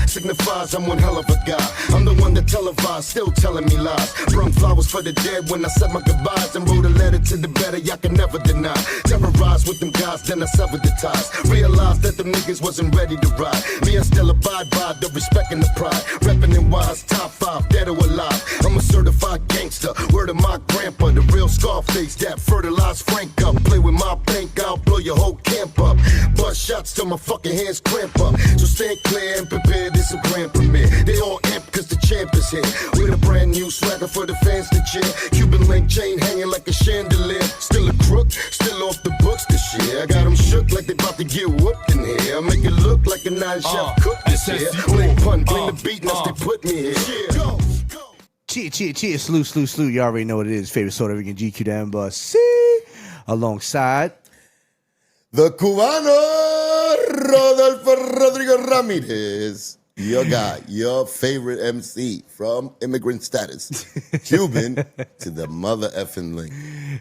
signifies I'm one hell of a guy. I'm the one that televised, still telling me lies. Brung flowers for the dead when I said my goodbyes, and wrote a letter to the better, y'all can never deny. Terrorized with them guys, then I severed the ties. Realized that them niggas wasn't ready to ride. Me, I still abide by the respect and the pride. Reppin' and wise, top 5, dead or alive. I'm a certified gangster, word of my grandpa. The real Scarface that fertilized Frank up. Play with my bank, I'll blow your whole camp up. Bust shots till my fucking hands cramp up. So stand clear and prepare, this a grand premiere. They all imp cause the champ is here. With a brand new swagger for the fans to cheer. Cuban link chain hanging like a chandelier. Still a crook, still off the books this year. I got them shook like they about to get whooped in here. I make it look like a 9-chef cook this year. Bling pun, bring the beat, now they put me here. Go. Cheer, salute. You already know what it is. Favorite Puerto Rican GQdaembassy. Alongside the Cubano Rodolfo Rodrigo Ramirez. Your guy, your favorite MC from immigrant status, Cuban to the mother effing link.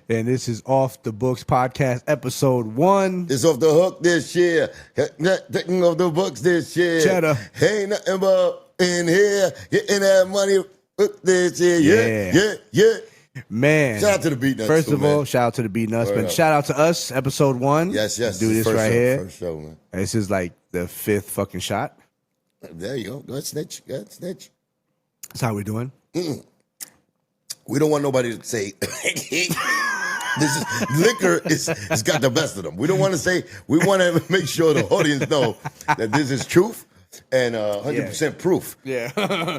And this is Off the Books Podcast, episode 1. It's off the hook this year. Taking off the books this year. Cheddar. Ain't nothing but in here. Getting that money this year. Yeah. Man. Shout out to the Beat Nuts. First of all, man. shout out to the Beat Nuts. But shout out to us, episode 1. Yes. Do this right here. First show, man. This is like the 5th fucking shot. There you go. Go ahead, snitch. That's how we doing. We don't want nobody to say this is liquor is got the best of them. We don't want to say. We want to make sure the audience know that this is truth and 100% proof. Yeah.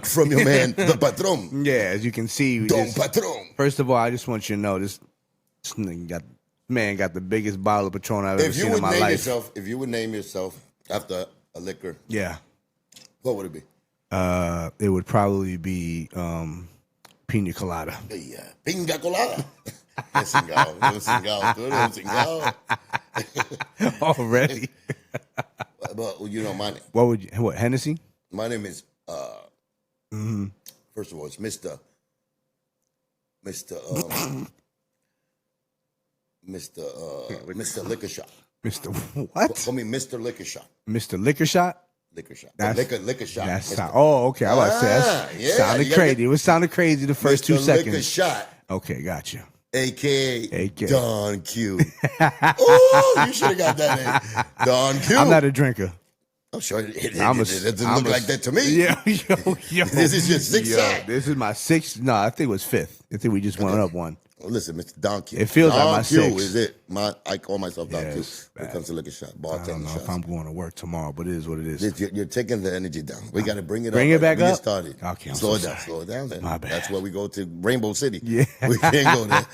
From your man, the patron. Yeah, as you can see, Don Patron. First of all, I just want you to know this nigga got the biggest bottle of Patron I've ever seen in my life. If you would name yourself after a liquor, what would it be? It would probably be Pina Colada. Yeah, Pina Colada. Already. But you know my name. What Hennessy? My name is first of all, it's Mr. Liquor Shot. Mr. What? Call me Mr. Liquor Shot. Mr. Liquor Shot? Liquor Shot. Liquor Shot. Okay. I was about to say sounded crazy. It was sounding crazy the first 2 seconds. Liquor Shot. Okay, gotcha. AKA Don Q. Oh, you should have got that name. Don Q. I'm not a drinker. I'm sure it doesn't look like that to me. Yeah, yo. This is your 6th shot. This is my 6th. No, I think it was 5th. I think we just went up one. Well, listen, Mr. Don Q. It feels like my 6th. Don Q is it. I call myself Don Q when it comes to liquor shot. I don't know if I'm going to work tomorrow, but it is what it is. You're taking the energy down. We got to bring it up. Bring it back up? Started. Okay, Slow it down. Then. My bad. That's where we go to Rainbow City. Yeah. We can't go there.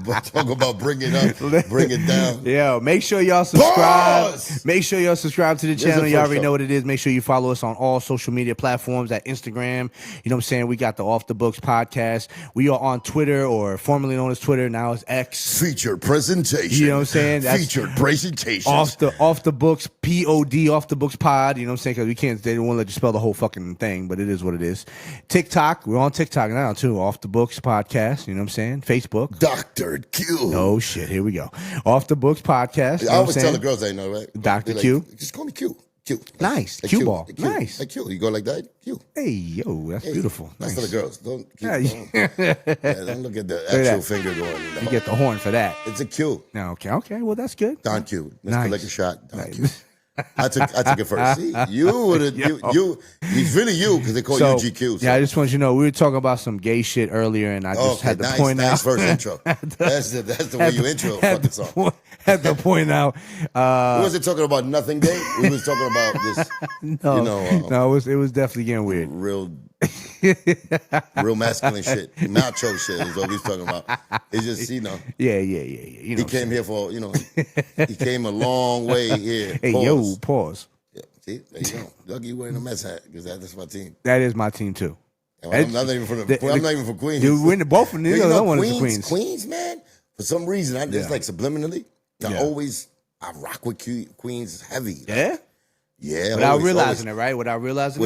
But talk about bring it up, bring it down. Yeah, make sure y'all subscribe. Pause! Make sure y'all subscribe to the channel. the You first already show. know what it is. Make sure you follow us on all social media platforms at Instagram. You know what I'm saying? We got the Off the Books podcast. We are on Twitter, or formerly known as Twitter. Now it's X. Featured presentation. You know what I'm saying? That's Featured presentation. Off the books, POD, Off the Books pod. You know what I'm saying? Because we can't, they don't want to let you spell the whole fucking thing, but it is what it is. TikTok, we're on TikTok now too. Off the Books podcast. You know what I'm saying? Facebook. Dr. Q. Oh shit, here we go. Off the Books podcast. I always tell the girls I know, right? Dr. Like, Q. Just call me Q. Q. Nice. Like Q ball. Nice. Like Q. You go like that? Q. Hey, yo, that's beautiful. That's Nice. for the girls. Don't look at the at actual that. finger going. You get the horn for that. It's a Q. No, okay. Well, that's good. Don Q. Mr. Nice. Liquor Shot. Don Nice. Q. I took it first. See, you would have. He's really you because they call you GQ. So. Yeah, I just want you to know we were talking about some gay shit earlier, and I just had to point out. First intro. That's the way you intro a fucking song. Had to point out. We wasn't talking about nothing gay. We was talking about just no, it was definitely getting weird. Real masculine shit, macho shit is what we was talking about. It's just Yeah. You know he came here for he came a long way here. Hey, yo, pause. Yeah, see, there you go. Lucky you wearing a mess hat because that's my team. That is my team too. I'm not even from I'm not even from Queens. Dude, we're both from Queens. Queens, man. For some reason, just like subliminally, I rock with Queens heavy. Yeah. Yeah, without realizing it, right? Without realizing,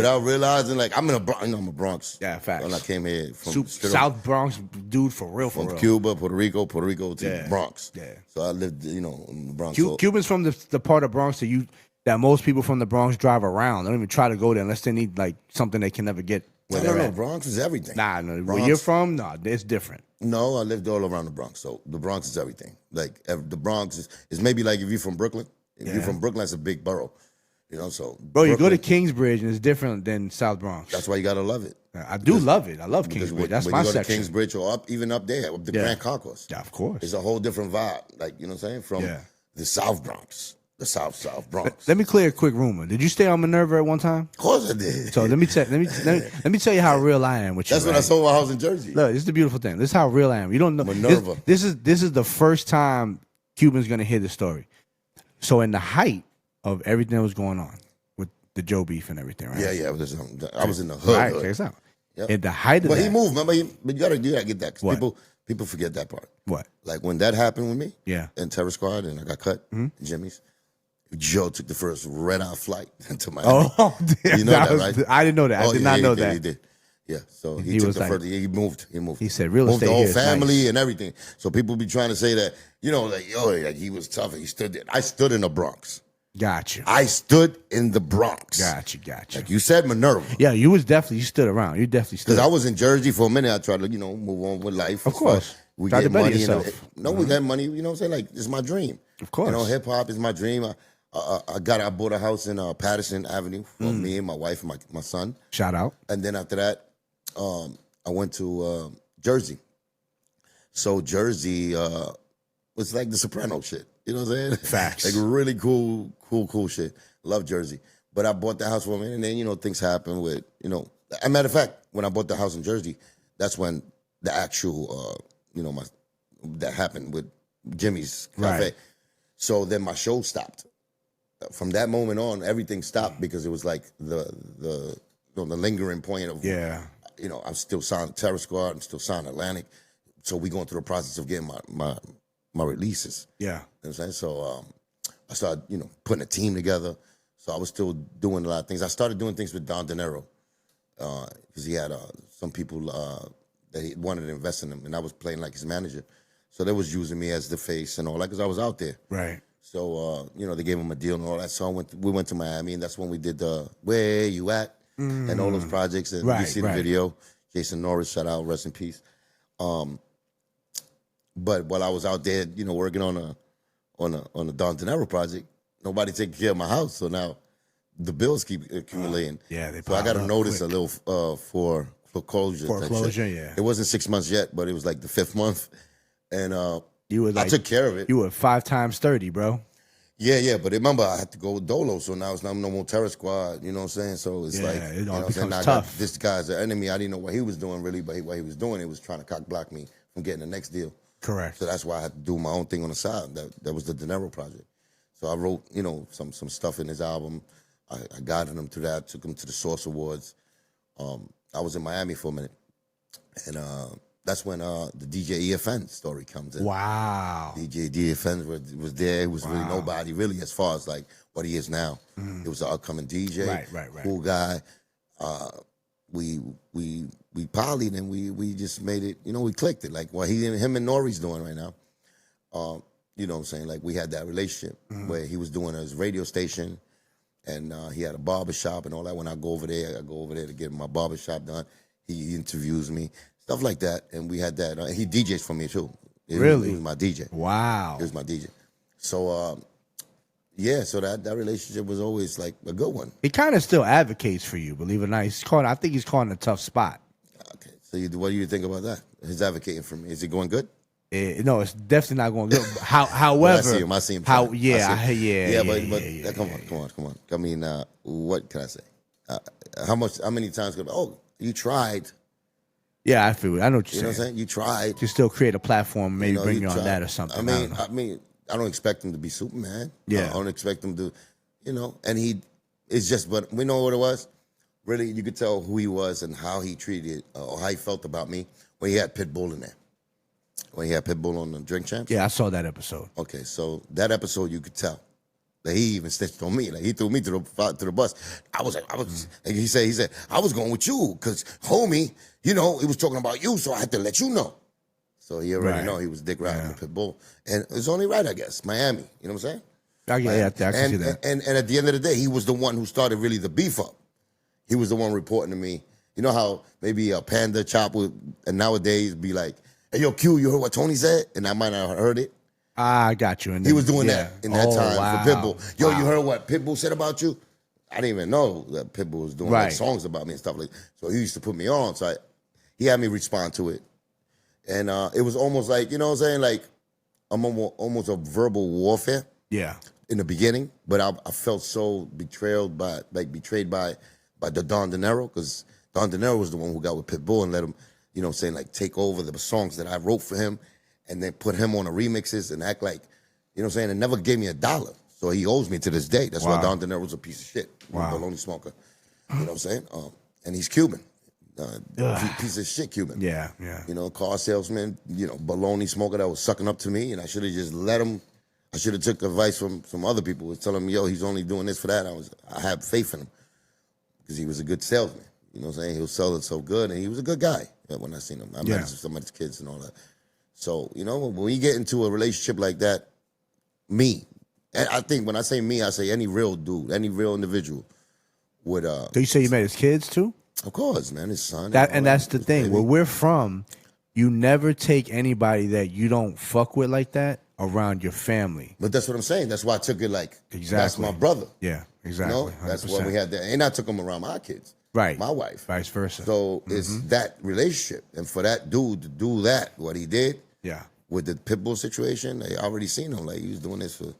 like I'm a Bronx. Yeah, facts. When I came here from South Bronx, dude, for real. Cuba, Puerto Rico to Bronx. Yeah. So I lived, in the Bronx. Cubans from the part of Bronx that you that most people from the Bronx drive around. They don't even try to go there unless they need like something they can never get where they're No, at. Bronx is everything. Nah, no, where Bronx- you're from, no, it's different. No, I lived all around the Bronx, so the Bronx is everything. Like the Bronx is maybe like if you're from Brooklyn. If you're from Brooklyn, that's a big borough. You know, so Bro, you go to Brooklyn, Kingsbridge and it's different than South Bronx. that's why you gotta love it. I do love it. I love Because Kingsbridge. That's when my you go to section. Kingsbridge or even up there, up the Grand Concourse. Yeah, of course. It's a whole different vibe. Like, you know what I'm saying? From the South Bronx. The South Bronx. Let me clear a quick rumor. Did you stay on Minerva at one time? Of course I did. So let me tell you how real I am with you. That's when I sold my house in Jersey. Look, this is the beautiful thing. This is how real I am. You don't know Minerva. This is the first time Cuban's gonna hear the story. So in the height of everything that was going on with the Joe beef and everything, right? Yeah. I was in the hood. Right, check this out. Yep. At the height of But that, he moved, remember? But you gotta get that. 'Cause What? people forget that part. What? Like when that happened with me, Yeah. in Terror Squad, and I got cut in Jimmy's. Joe took the first red-eye flight to Miami. Oh, damn, you know that, right? I didn't know that. I did not know that. He did. Yeah, so He he took was the like- first. He moved. He said, "Real moved estate the whole here is family nice." and everything." So people be trying to say that, you know, like, yo, like he was tough. He stood there. I stood in the Bronx. Got you. I stood in the Bronx. Got you. Like you said, Minerva. Yeah, you stood around. You definitely stood. Because I was in Jersey for a minute. I tried to, move on with life. Of course. We Try to get better money. yourself. We got money. You know what I'm saying? Like, it's my dream. Of course. Hip hop is my dream. I bought a house in Patterson Avenue for me and my wife and my son. Shout out. And then after that, I went to Jersey. So Jersey was like the Soprano shit. You know what I'm saying? Facts. Like really cool shit. Love Jersey. But I bought the house for a minute, and then, things happen with, As a matter of fact, when I bought the house in Jersey, that's when the actual, that happened with Jimmy's Cafe. Right. So then my show stopped. From that moment on, everything stopped because it was like the lingering point of, I'm still signed Terror Squad, I'm still signed Atlantic. So we going through the process of getting my releases. Yeah. You know what I'm saying? So I started, putting a team together. So I was still doing a lot of things. I started doing things with Don De Niro because he had some people that he wanted to invest in him, and I was playing like his manager. So they was using me as the face and all that because I was out there. Right. So, they gave him a deal and all that. So we went to Miami, and that's when we did the Where You At and all those projects. And you see the video. Jason Norris, shout out, rest in peace. But while I was out there, working on a Don De Niro project, nobody taking care of my house. So now the bills keep accumulating. So I got a notice a little for foreclosure. Foreclosure, yeah. It wasn't 6 months yet, but it was like the 5th month. And I took care of it. You were 5 times 30, bro. Yeah, but remember, I had to go with Dolo, so now it's not no more Terror Squad, you know what I'm saying? So it's like, it all what I'm becomes saying? Now I tough. got this guy's an enemy. I didn't know what he was doing really, but what he was doing, it was trying to cock block me from getting the next deal. Correct. So that's why I had to do my own thing on the side. That was the De Niro project. So I wrote, some stuff in his album. I guided him through that, took him to the Source Awards. I was in Miami for a minute, and that's when the DJ EFN story comes in. Wow. DJ EFN was there. He was really nobody, really, as far as like what he is now. It was an upcoming DJ, Right. cool guy. We polyed and we just made it. We clicked it. Like what him and Nori's doing right now. You know what I'm saying? Like we had that relationship where he was doing his radio station, and he had a barbershop and all that. When I go over there to get my barbershop done. He interviews me. Stuff like that, and we had that. He DJs for me too. Really? He was my DJ. Wow. He was my DJ. So, so that relationship was always like a good one. He kind of still advocates for you, believe it or not. I think he's caught in a tough spot. Okay. So what do you think about that? He's advocating for me. Is it going good? No, it's definitely not going good. However, I see him. Yeah, but come on. I mean, what can I say? How many times could you tried? Yeah, I feel it. I know what you're You know what I'm saying. saying? You tried. To still create a platform, maybe bring you you on tried. that or something. I mean, I don't expect him to be Superman. Yeah. I don't expect him to, and it's just, but we know what it was. Really, you could tell who he was and how he treated, or how he felt about me when he had Pitbull in there. When he had Pitbull on the Drink Champs. Yeah, I saw that episode. Okay, so that episode you could tell. Like he even snitched on me. Like he threw me to the bus. And he said, I was going with you because homie, he was talking about you, so I had to let you know. So he already know he was dick riding with Pitbull. And it's only right, I guess. Miami, you know what I'm saying? I can see that. And at the end of the day, he was the one who started really the beef up. He was the one reporting to me. You know how maybe a Panda Chop would, and nowadays be like, hey, yo, Q, you heard what Tony said? And I might not have heard it. I got you. And He was doing that in that time for Pitbull. Yo, Wow. you heard what Pitbull said about you? I didn't even know that Pitbull was doing like songs about me and stuff like that. So he used to put me on. So he had me respond to it. And it was almost like, you know what I'm saying? Like, I'm almost a verbal warfare. Yeah. In the beginning, but I felt so betrayed by the Don De Niro, because Don De Niro was the one who got with Pitbull and let him, you know what I'm saying, like take over the songs that I wrote for him and then put him on the remixes and act like, you know what I'm saying, and never gave me $1. So he owes me to this day. That's why Don De Niro was a piece of shit. Baloney smoker. You know what I'm saying? And he's Cuban. Piece of shit Cuban. Yeah. You know, car salesman, you know, baloney smoker that was sucking up to me, and I should have just let him. I should have took advice from some other people who was telling me, yo, he's only doing this for that. I had faith in him because he was a good salesman. You know what I'm saying? He was selling so good, and he was a good guy when I seen him. I met some of his kids and all that. So, you know, when you get into a relationship like that, and I think when I say me, I say any real dude, any real individual would. So you say you met his kids too? Of course, man, his son. That's the thing. Where we're from, you never take anybody that you don't fuck with like that around your family. But that's what I'm saying. That's why I took it like, exactly. That's my brother. Yeah, exactly. You know? That's why we had that. And I took him around my kids. Right. My wife. Vice versa. So it's that relationship. And for that dude to do that, what he did with the Pitbull situation, I already seen him. Like, he was doing this for, you know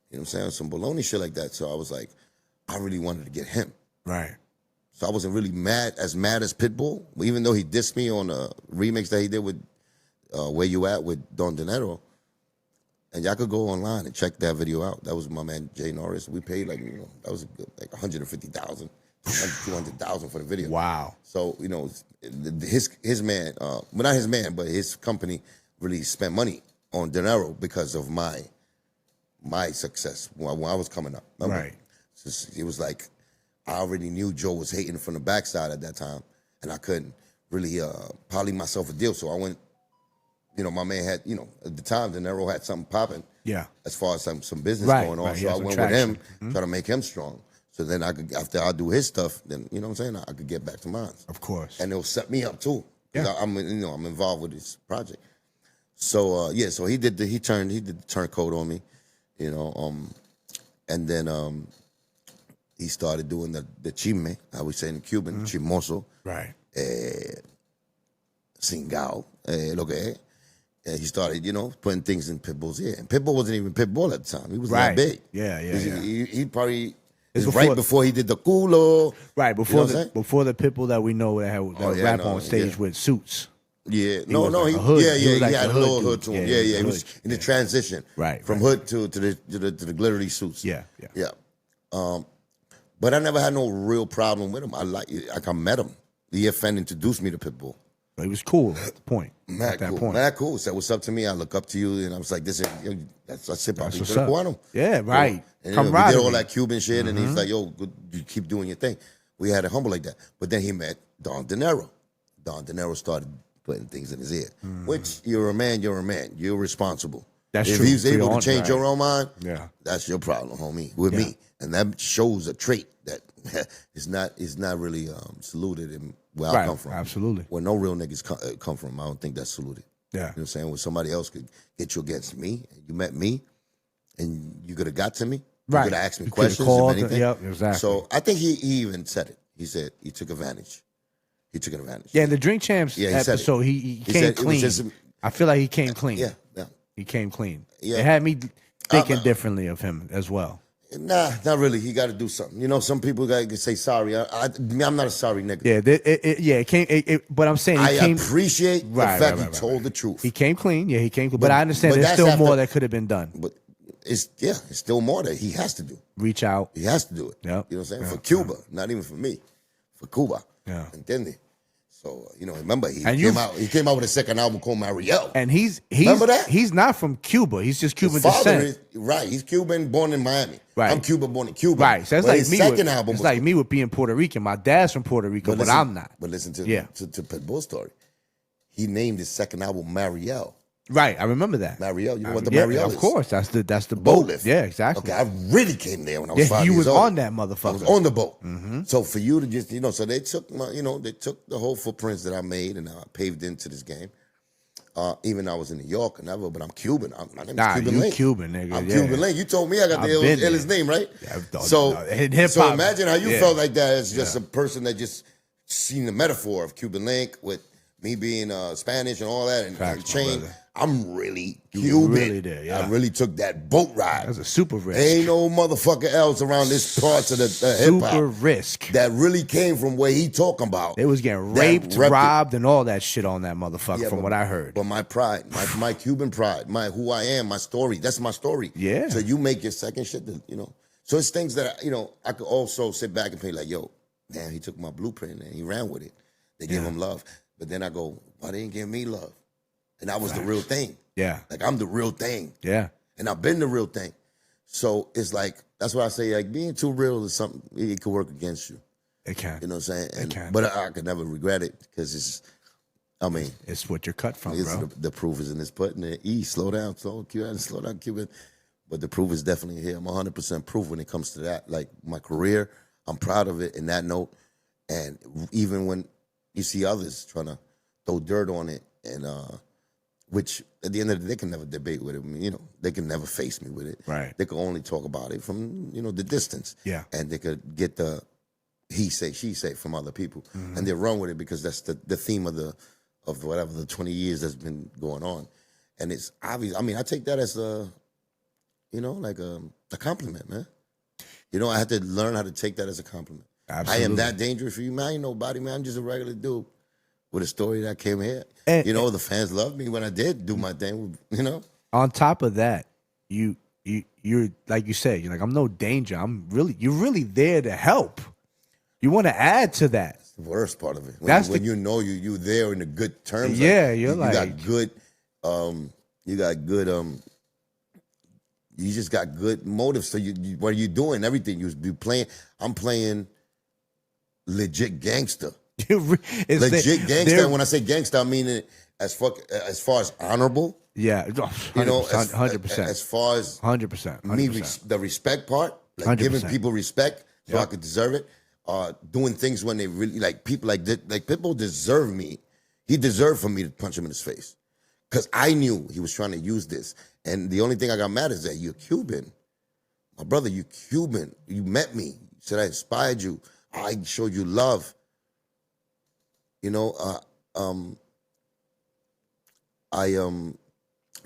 what I'm saying, some baloney shit like that. So I was like, I really wanted to get him. Right. So I wasn't really mad as Pitbull, even though he dissed me on a remix that he did with Where You At with Don De Niro. And y'all could go online and check that video out. That was my man Jay Norris. We paid like, you know, that was like $150,000, $200,000 for the video. Wow. So, you know, his man, well, not his man, but his company really spent money on De Niro because of my success when I was coming up. Remember? Right. So it was like, I already knew Joe was hating from the backside at that time, and I couldn't really poly myself a deal. So I went, you know, my man had, you know, at the time, De Niro had something popping. Yeah. As far as some business going on. So I went with him, try to make him strong. So then I could, after I do his stuff, then, you know what I'm saying, I could get back to mine. Of course. And it'll set me up too. Yeah. I'm involved with this project. So so he did the turncoat on me, you know, and then he started doing the chisme, how we say in Cuban, chismoso. Right. Singao, lo que es. And he started, you know, putting things in Pitbull's ear. And Pitbull wasn't even Pitbull at the time. He was that big. Yeah. He probably It's before he did the culo. Right, before the Pitbull that we know that rap on stage with suits. Yeah, He had a little hood to him. Yeah, he was in the transition, from hood to the glittery suits. Yeah. But I never had no real problem with him. I met him. The year Fenn introduced me to Pitbull. But he was cool at the point. Mad cool. Said, what's up to me? I look up to you, and I was like, that's it, Papi. What's up. Yeah, right. You know, and, we did all that Cuban shit, and he's like, yo, you keep doing your thing. We had it humble like that. But then he met Don De Niro. Don De Niro started putting things in his ear, which you're a man. You're responsible. That's if true. he's able to change your own mind, that's your problem, homie, with me. And that shows a trait that is not really saluted in where I come from. Absolutely. Where no real niggas come from, I don't think that's saluted. Yeah. You know what I'm saying? When somebody else could get you against me, and you met me, and you could have got to me, you could have asked me questions, if anything. Yep, exactly. So I think he even said it. He said he took advantage. Yeah, the Drink Champs episode, he came clean. I feel like he came clean. Yeah. He came clean. Yeah. It had me thinking differently of him as well. Nah, not really. He got to do something. You know, some people got to say sorry. I'm not a sorry nigga. Yeah, it came. But I'm saying I appreciate the fact he told the truth. He came clean. Yeah, he came clean. But I understand there's still more that could have been done. But it's still more that he has to do. Reach out. He has to do it. Yep. You know what I'm saying? For Cuba, not even for me. For Cuba. Yeah. ¿Entiendes? So, you know, remember, he came out with a second album called Mariel. And he's remember that? He's not from Cuba. He's just Cuban His father descent. Right. He's Cuban, born in Miami. Right. I'm Cuban, born in Cuba. Right. So that's like me. It's like me with being Puerto Rican. My dad's from Puerto Rico, but I'm not. But listen to Pitbull's story. He named his second album Mariel Right, I remember that. Mariel, you know what the Yeah, Mariel is? of course, that's the boat boat. lift. Yeah, exactly. Okay, I really came there when I was 5 you years was old. on that I motherfucker. was on the boat. So for you to just, so they took they took the whole footprints that I made and I paved into this game. Even though I was in New York and never, but I'm Cuban. My name is Cuban Link. Cuban, nigga. I'm Cuban Link. You told me I got the illest name, right? Yeah, so imagine how you felt like that as just Yeah. a person that just seen the metaphor of Cuban Link with me being Spanish and all that and Facts, my chain. brother. I'm really You Cuban. really did, yeah. I really took that boat ride. That's a super risk. Ain't no motherfucker else around this parts of the hip hop Super risk. that really came from where he talking about. They was getting that raped, repped it. robbed, and all that shit on that motherfucker. Yeah, from but- what I heard. But my pride, my Cuban pride, my who I am, my story. That's my story. Yeah. So you make your second shit, So it's things that I could also sit back and be like, yo, man, he took my blueprint and he ran with it. They gave him love, but then I go, why they didn't give me love? And I was the real thing. Yeah. Like I'm the real thing, Yeah. and I've been the real thing. So it's like that's why I say like being too real is something it could work against you. It can. You know what I'm saying? It can. But I could never regret it because It's what you're cut from, it's bro. the proof is in this button. Slow down, Cuban, slow down, Cuban. But the proof is definitely here. I'm 100% proof when it comes to that. Like my career, I'm proud of it in that note. And even when you see others trying to throw dirt on it, and which at the end of the day, they can never debate with it. They can never face me with it. Right. They can only talk about it from the distance. Yeah. And they could get the he say, she say from other people, and they run with it because that's the theme of whatever the 20 years that's been going on, and it's obvious. I mean, I take that as a compliment, man. I had to learn how to take that as a compliment. Absolutely. I am that dangerous for you, man. I ain't nobody, man. I'm just a regular dude with a story that came here. And- the fans loved me when I did do my thing. On top of that, you're like you said, you're like, I'm no danger. You're really there to help. You want to add to that. The worst part of it. When you there in the good terms. Yeah, you got good. You just got good motives. So what are you doing? Everything you playing. I'm playing legit gangster. Legit gangster. And when I say gangster, I mean it as far as honorable. Yeah, 100%. As far as 100%. me, the respect part, like 100%. giving people respect so I could deserve it. Doing things when they really like people like people deserve me. He deserved for me to punch him in his face because I knew he was trying to use this. And the only thing I got mad is that you're Cuban, my brother. You Cuban. You met me. You said I inspired you. I showed you love. I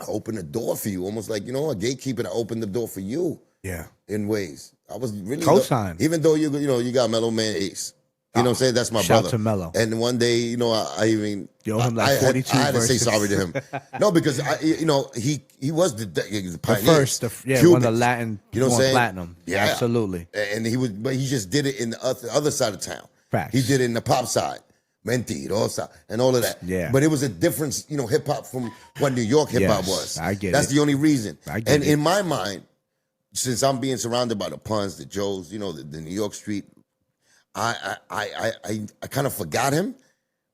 opened the door for you, almost like a gatekeeper. I opened the door for you. Yeah. In ways. I was really Co-sign. Even though you got Mellow Man Ace. You know what I'm saying? That's my Shout brother. to Mellow. And one day, I even You owe him like 42 I had to say verses. sorry to him. No, because he was the The pioneer. first, one of the Latin, You know what I'm saying? platinum. Yeah, Absolutely. And but he just did it in the other side of town. Facts. He did it in the pop side, Mentirosa, side, and all of that. Yeah. But it was a difference, hip hop from what New York hip hop Yes, was. I get That's it. the only reason. I get and it. in my mind, since I'm being surrounded by the Puns, the Joes, the New York street, I kind of forgot him.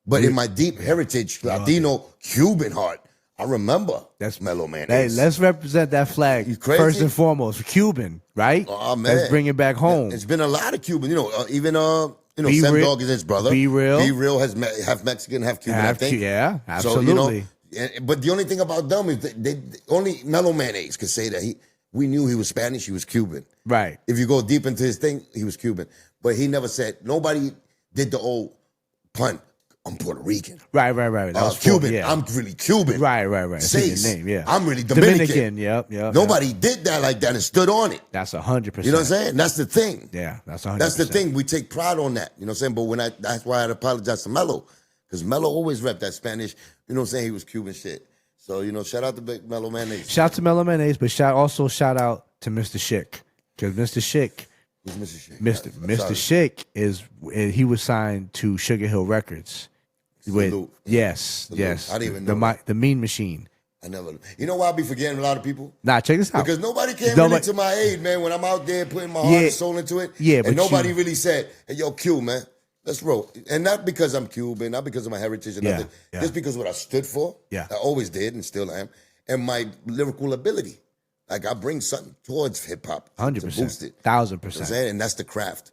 But in my deep heritage, Latino, Cuban heart, I remember that's Mellow Man. Hey, let's represent that flag You crazy? first and foremost for Cuban, right? Oh, man. Let's bring it back home. It's been a lot of Cuban, even Be Sam Real- Dog is his brother. Be Real. Be Real has half Mexican, half Cuban, I think. Yeah, So, absolutely. but the only thing about them is they only Mellow Man Ace could say that we knew he was Spanish, he was Cuban. Right. If you go deep into his thing, he was Cuban. But he never said, nobody did the old pun, I'm Puerto Rican. Right. That was Cuban, yeah. I'm really Cuban. Right. It's in Says, your name, yeah. I'm really Dominican. Yep. Nobody did that like that and stood on it. That's 100%. You know what I'm saying? That's the thing. Yeah, that's 100%. That's the thing. We take pride on that. You know what I'm saying? But that's why I apologize to Mello. Because Mello always repped that Spanish, you know what I'm saying? He was Cuban shit. So, shout out to Big Mellow Mayonnaise. Shout out to Mellow Mayonnaise, but shout out to Mr. Schick. Because Mr. Schick, Who's Mr. Shake? Mr. Schick he was signed to Sugar Hill Records. Salute. Yes. I didn't even know the Mean Machine. I never. You know why I be forgetting a lot of people? Nah, check this out. Because nobody came really to my aid, man, when I'm out there putting my heart and soul into it. Yeah, and but nobody really said, hey, yo, Q, man, Let's roll. And not because I'm Cuban, not because of my heritage or nothing. Yeah. Just because what I stood for. Yeah. I always did and still am. And my lyrical ability. Like I bring something towards hip hop. 100%. To boost it. 1000%. And that's the craft.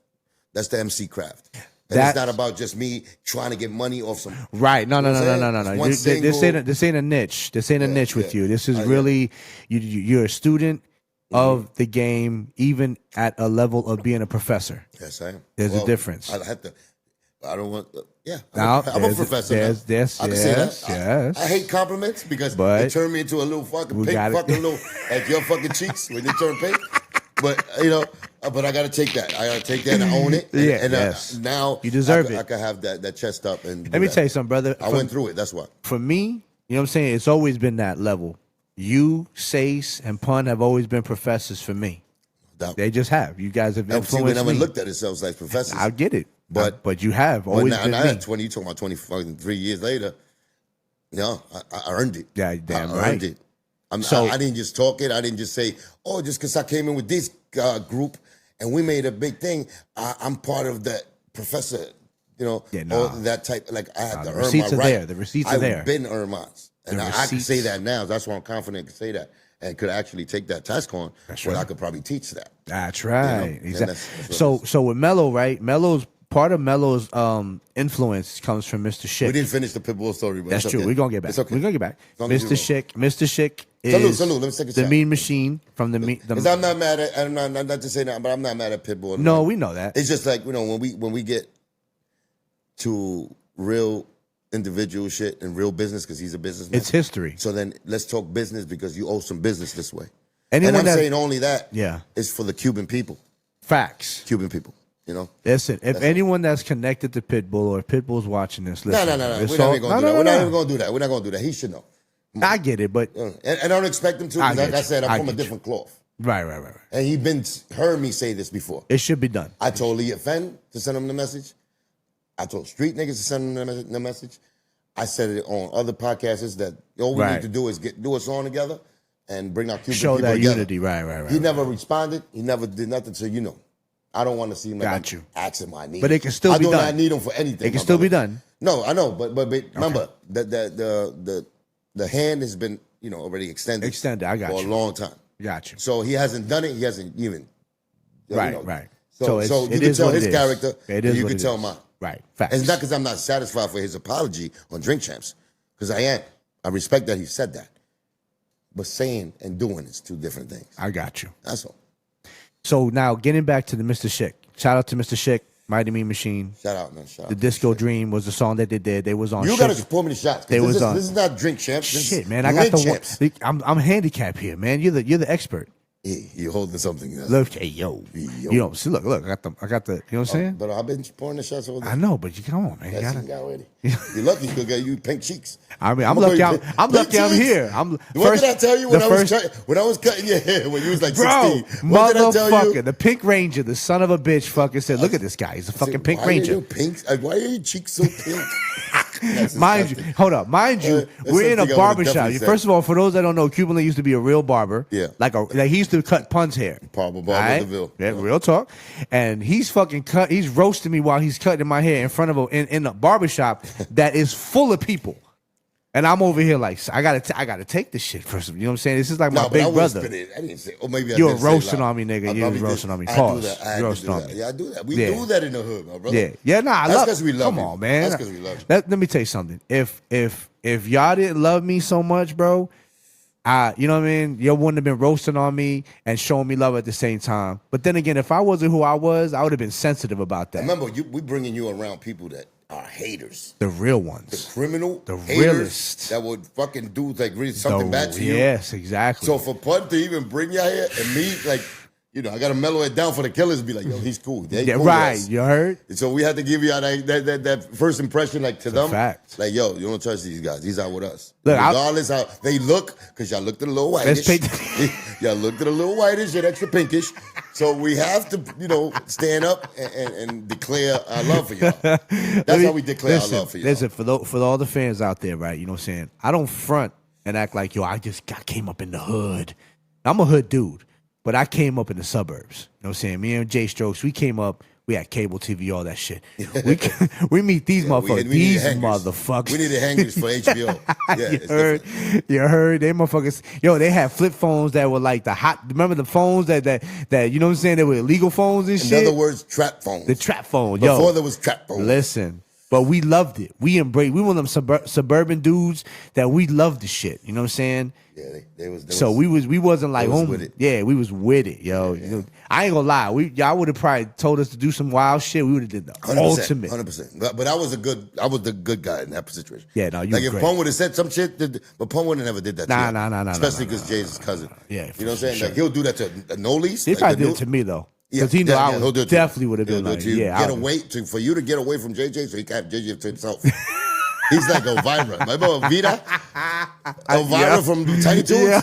That's the MC craft. And That's, it's not about just me trying to get money off some. Right. No. This ain't a niche. This ain't a niche with you. This is really, you're a student of the game, even at a level of being a professor. Yes, I am. There's a difference. I don't want. I'm a professor. I can say that. Yes. I hate compliments because they turn me into a little fucking pink, like your fucking cheeks when they turn pink. But but I gotta take that. I gotta take that and own it. Now you deserve it. I can have that chest up and. Let me tell you something, brother. I went through it. That's why. For me, you know what I'm saying. It's always been that level. You, Sace, and Pun have always been professors for me. They just have. You guys have influenced me. We never looked at ourselves like professors. I get it. But you have always been me. 20, you talking about 23 years later. No, I earned it. Yeah, damn I right. earned it. I didn't just talk it. I didn't just say, oh, just because I came in with this group and we made a big thing, I'm part of that professor, or that type. Like I had to earn my right. The receipts are there. I've been earned mine. And I can say that now. That's why I'm confident to say that. And could actually take that task on. That's right. right. I could probably teach that. That's right. Exactly. That's so with Mello, right? Part of Mello's influence comes from Mr. Schick. We didn't finish the Pitbull story, but that's true. Okay. We're gonna get back. It's okay. We're gonna get back. Mr. Schick is Let me take a the shot. Mean Machine from the Mean. Because I'm not mad at. I'm not to say that, but I'm not mad at Pitbull. No, we know that. It's just like when we get to real individual shit and real business, because he's a businessman. It's history. So then let's talk business, because you owe some business this way. And I'm saying only that. Yeah. It's for the Cuban people. Facts. Cuban people. Listen, if anyone that's connected to Pitbull or if Pitbull's watching this, listen. No. We're not even going to do that. We're not even going to do that. We're not going to do that. He should know. I get it, but and I don't expect him to. Because like I said, I'm from a different cloth. Right. And he heard me say this before. It should be done. I told Leah Fenn to send him the message. I told street niggas to send him the message. I said it on other podcasts that all we need to do is do a song together and bring our Cuban show people that together. unity. Right. He never responded. He never did nothing. So I don't want to see him like asking my need. But it can still be done. I do not need him for anything. It can still be done. No, I know, but remember that the hand has been already extended. I got for you. a long time. Got you. So he hasn't done it. He hasn't even. Right. So you can tell his character. You can tell mine. Right. Facts. And it's not because I'm not satisfied for his apology on Drink Champs, because I am. I respect that he said that. But saying and doing is two different things. I got you. That's all. So now getting back to the Mr. Schick. Shout out to Mr. Schick, Mighty Mean Machine. Shout out, man. Shout out. The Disco Dream was the song that they did. They was on. You got to pour me the shots. This is not Drink Champs. Shit, man. I got the one. I'm handicapped here, man. You're the expert. Hey, you're holding something. Look, hey, yo. See, look. I got the. You know what I'm saying? But I've been pouring the shots all day. I know, but you come on, man. You're lucky you got you pink cheeks. I mean, I'm lucky. I'm lucky. I'm here. What did I tell you when I was cutting your hair when you was like 16? What did I tell you? The Pink Ranger, the son of a bitch, fucking said, "Look at this guy. He's a fucking Pink Ranger." Why are your cheeks so pink? Mind you, hold up. Mind you, we're in a barbershop. First of all, for those that don't know, Cuban Link used to be a real barber. Yeah. Like he used to cut Pun's hair. Barber DeVille. Yeah, real talk. And he's roasting me while he's cutting my hair in front of in a barbershop that is full of people. And I'm over here like, I gotta take this shit first. You know what I'm saying? This is like my big brother. I didn't say. Or maybe you were roasting on me, nigga. You were roasting on me. Pause. I do that. Yeah, I do that. We do that in the hood, my brother. Yeah. Nah, that's because we love you. Come on, man. That's because we love you. Let me tell you something. If y'all didn't love me so much, bro, you know what I mean? You wouldn't have been roasting on me and showing me love at the same time. But then again, if I wasn't who I was, I would have been sensitive about that. Remember, we bringing you around people that are haters. The real ones. The criminal. The haters realists. that would fucking do like really something bad to you. Yes, exactly. So for Pud to even bring you here and me, like, I got to mellow it down for the killers. Be like, yo, he's cool. Cool, right. yes. You heard? And so we had to give you that first impression, like to them. Fact. Like, yo, you don't trust these guys. These are with us. Look, regardless how they look, because y'all looked at a little whitish. Y'all looked at a little whitish and extra pinkish. So we have to, stand up and declare our love for y'all. That's how we declare our love for y'all. Listen, for all the fans out there, right? You know what I'm saying? I don't front and act like, yo, I came up in the hood. I'm a hood dude. But I came up in the suburbs. You know what I'm saying? Me and Jay Strokes, we came up. We had cable TV, all that shit. We meet these motherfuckers. These motherfuckers. We needed hangers for HBO. Yeah, you heard? They motherfuckers. Yo, they had flip phones that were like the hot. Remember the phones that you know what I'm saying? They were illegal phones and shit. In other words, trap phones. The trap phone. Before there was trap phones. Listen. But we loved it. We embraced. We were them suburban dudes that we loved the shit. You know what I'm saying? Yeah, they was. So we wasn't like home. With it. Yeah, we was with it, yo. Yeah. You know, I ain't gonna lie. Y'all would have probably told us to do some wild shit. We would have did the 100%, ultimate. 100%. But I was the good guy in that situation. Yeah, no, you like were if great. Pun would have said some shit, but Pun would have never did that. Nah. Especially because Jay's his cousin. Yeah, you know what I'm saying? sure. Like he'll do that to Noli's. He like probably did it to me though. Because he knew I he'll do it to definitely you. would have been He'll like, do it to you. yeah. For you to get away from JJ so he can have JJ to himself. He's like Elvira. Remember Elvira? Elvira from Tiny Toons? Yeah.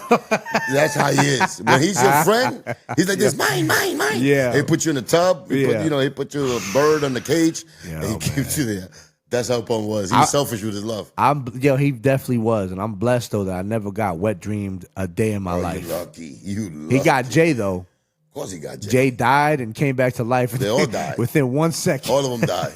That's how he is. When he's your friend, he's like this, mine. Yeah. He put you in a tub. He put you a bird on the cage, Yeah, and he keeps you there. That's how Pun was. He was selfish with his love. He definitely was. And I'm blessed though that I never got wet dreamed a day in my life. You lucky. He got Jay though. Of course he got Jay. Jay died and came back to life. They all died. Within 1 second. All of them died.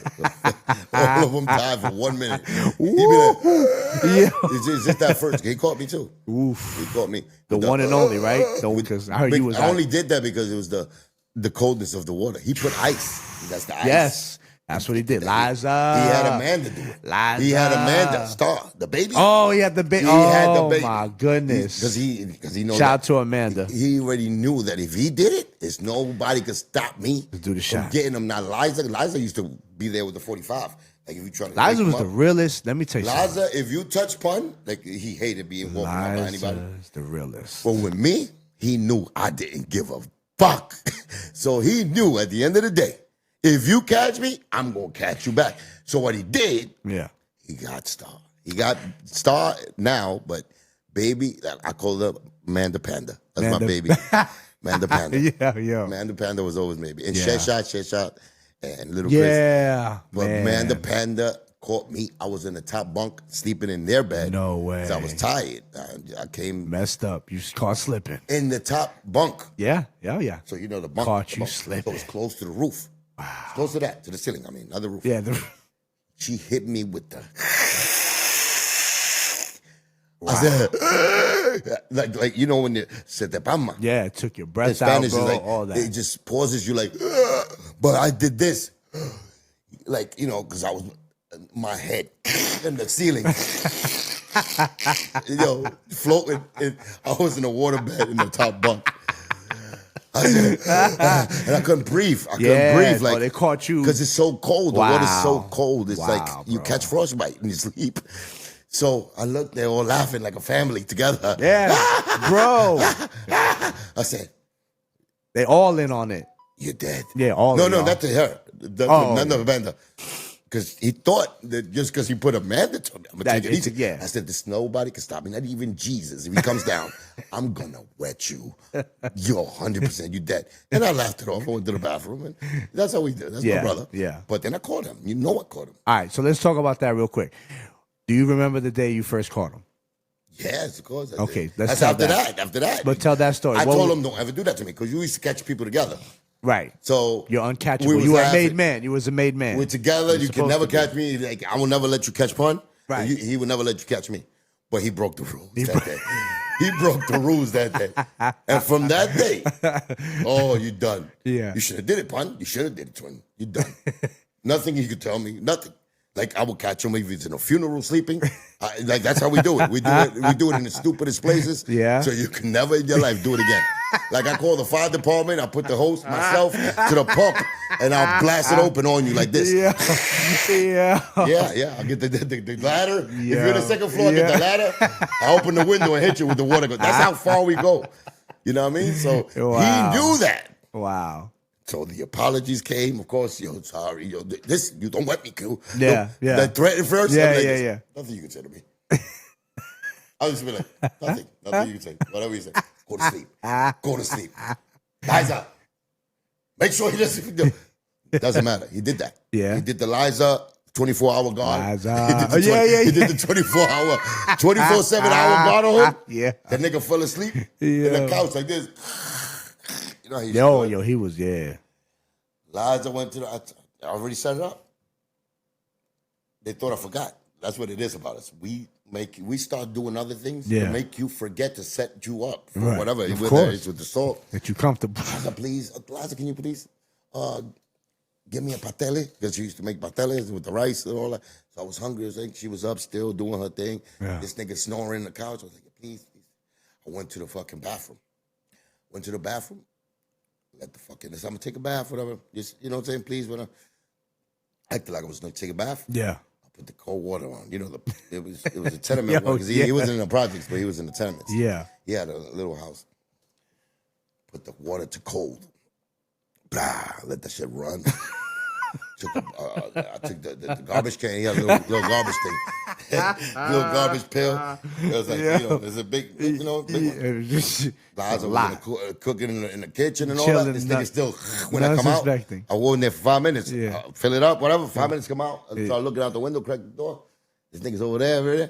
All of them died for 1 minute. Yeah. It's just that first. He caught me too. Oof. He caught me. The one and only, right? Because I heard you was. I only did that because it was the coldness of the water. He put ice. That's the ice. Yes. That's what he did. Liza. He had Amanda do it. Liza. He had Amanda Star, the baby. Oh, he had the baby. Oh, my goodness. Because he knows. Shout out to Amanda. He already knew that if he did it, there's nobody could stop me do the shot. from getting him. Now, Liza used to be there with the 45. Like if you trying to. Liza was the realest. Let me tell you something. Liza, if you touch Pun, like he hated being walked around by anybody. Liza's the realest. But with me, he knew I didn't give a fuck. So he knew at the end of the day, if you catch me, I'm going to catch you back. So what he did, he got Star. He got Star now, but baby, I call her Amanda Panda. That's my baby. Amanda Panda. Yeah. Amanda Panda was always maybe. And Shot, and Little Chris. Yeah. But Amanda Panda caught me. I was in the top bunk, sleeping in their bed. No way. 'Cause I was tired. I came. Messed up. You caught slipping. In the top bunk. Yeah. So you know the bunk. Caught you bunk. slipping. So it was close to the roof. Wow. Close to that, to the ceiling. I mean, not the roof. Yeah. She hit me with the. Wow. I said, like you know when you said the pama. Yeah, it took your breath Spanish out, bro, is like, all that. it just pauses you like, but I did this. Like, you know, because I was, my head in the ceiling. Floating. I was in a waterbed in the top bunk. I said, and I couldn't breathe. I couldn't breathe. Like, they caught you. Because it's so cold. The water's so cold. It's like you bro. catch frostbite in your sleep. So I looked, they're all laughing like a family together. Yeah, bro. I said, they all in on it. You're dead. Yeah, all No, in on not to her. None of Amanda. Because he thought that just because he put Amanda to me, I'm going to take it easy. Yeah. I said, this nobody can stop me, not even Jesus. If he comes down, I'm going to wet you. You're 100%, you dead. And I laughed it off. I went to the bathroom. And that's how we did. That's my brother. Yeah. But then I caught him. You know I caught him. All right, so let's talk about that real quick. Do you remember the day you first caught him? Yes, of course. Okay, that's after that. But tell that story. I told him, don't ever do that to me because you used to catch people together. Right. So you're uncatchable. You were a made man. You was a made man. We're together. You can never catch me. Like I will never let you catch Pun. Right. He will never let you catch me. But he broke the rules that day. He broke the rules that day. And from that day, you're done. Yeah. You should have did it, Pun. You should have did it, Twin. You're done. Nothing you could tell me. Nothing. Like I will catch him if he's in a funeral sleeping. Like that's how we do it. We do it in the stupidest places. Yeah. So you can never in your life do it again. Like I call the fire department. I put the hose myself to the pump, and I'll blast it open on you like this. Yeah. I'll get the ladder. If you're on the second floor, I get the ladder. I open the window and hit you with the water. That's how far we go. You know what I mean? So he knew that. Wow. So the apologies came. Of course, sorry. This, you don't wet me, Q. Yeah. That threat at first. Yeah. Nothing you can say to me. I'll just be like, nothing you can say. Whatever you say. Go to sleep. Go to sleep. Liza, make sure he doesn't. Doesn't matter. He did that. Yeah. He did the Liza 24-hour guard. Liza. He did the 24-hour, 24/7 hour guard on him. Yeah. That nigga fell asleep in the couch like this. You know, yo, he was, yeah. Liza went to I already set it up. They thought I forgot. That's what it is about us. We start doing other things to make you forget to set you up for whatever. Of Whether course. it's with the salt. That you comfortable. Liza, please. Liza, can you please give me a patele? Because she used to make pateles with the rice and all that. So I was hungry. I was like, she was up still doing her thing. Yeah. This nigga snoring in the couch. I was like, please. I went to the fucking bathroom. Went to the bathroom. Let the fucking, I'm going to take a bath, whatever. Just, you know what I'm saying? Please, whatever. Acted like I was going to take a bath. Yeah. Put the cold water on. You know, it was a tenement one because he wasn't in the projects, but he was in the tenements. Yeah. He had a little house. Put the water to cold. Blah, let that shit run. I took the garbage can. He had a little garbage thing. Little garbage pail. It was like, there's a big, big one. Liza was cooking in the kitchen and all that. This nigga still, when I come out, I was in there for 5 minutes. Yeah. Fill it up, whatever. 5 minutes come out. I start looking out the window, crack the door. This nigga's over there.